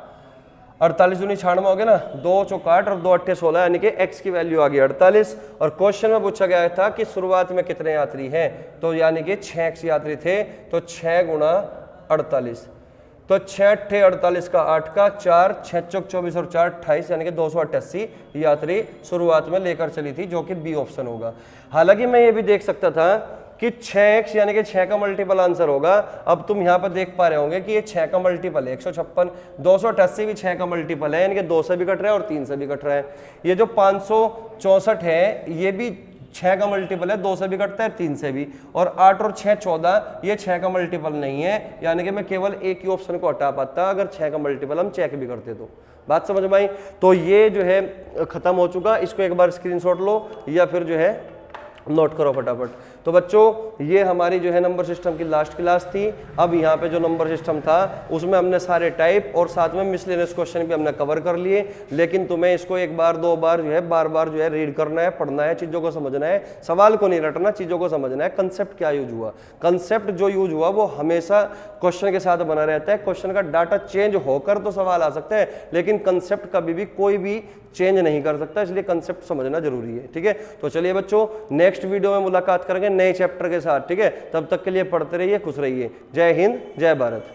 48 दूनी 96 हो गया ना। 2 चौक 8 और 2 8 16, यानी कि x की वैल्यू आ गई 48। और क्वेश्चन में पूछा गया था कि शुरुआत में कितने यात्री हैं, तो यानी कि 6x यात्री थे। तो 6 × 48, तो 6 अट्ठे 48 का 8 का 4 6 चौक 24 और 4 28 यानी कि 288 यात्री शुरुआत में लेकर चली थी, जो कि बी ऑप्शन होगा। हालांकि मैं ये भी देख सकता था कि 6x यानी कि 6 का मल्टीपल आंसर होगा। अब तुम यहाँ पर देख पा रहे होंगे कि ये 6 का मल्टीपल है 156, 288 भी 6 का मल्टीपल है, यानी कि 2 से भी कट रहा है और 3 से भी कट रहा है। ये जो 564 है ये भी 6 का मल्टीपल है, 2 से भी कटता है 3 से भी, और 8 और 6 14, ये 6 का मल्टीपल नहीं है, यानी कि मैं केवल एक ही ऑप्शन को हटा पाता अगर 6 का मल्टीपल हम चेक भी करते तो। बात समझ में आई? तो ये जो है खत्म हो चुका, इसको एक बार स्क्रीनशॉट लो या फिर जो है नोट करो फटाफट। तो बच्चों ये हमारी जो है नंबर सिस्टम की लास्ट क्लास थी। अब यहाँ पे जो नंबर सिस्टम था उसमें हमने सारे टाइप और साथ में मिसलेनियस क्वेश्चन भी हमने कवर कर लिए, लेकिन तुम्हें इसको एक बार दो बार जो है बार बार जो है रीड करना है, पढ़ना है, चीज़ों को समझना है, सवाल को नहीं रटना, चीज़ों को समझना है। कंसेप्ट क्या यूज हुआ, कंसेप्ट जो यूज हुआ वो हमेशा क्वेश्चन के साथ बना रहता है। क्वेश्चन का डाटा चेंज होकर तो सवाल आ सकते हैं, लेकिन कंसेप्ट कभी भी कोई भी चेंज नहीं कर सकता, इसलिए कंसेप्ट समझना जरूरी है। ठीक है, तो चलिए बच्चों नेक्स्ट वीडियो में मुलाकात करेंगे नए चैप्टर के साथ। ठीक है, तब तक के लिए पढ़ते रहिए, खुश रहिए। जय हिंद, जय भारत।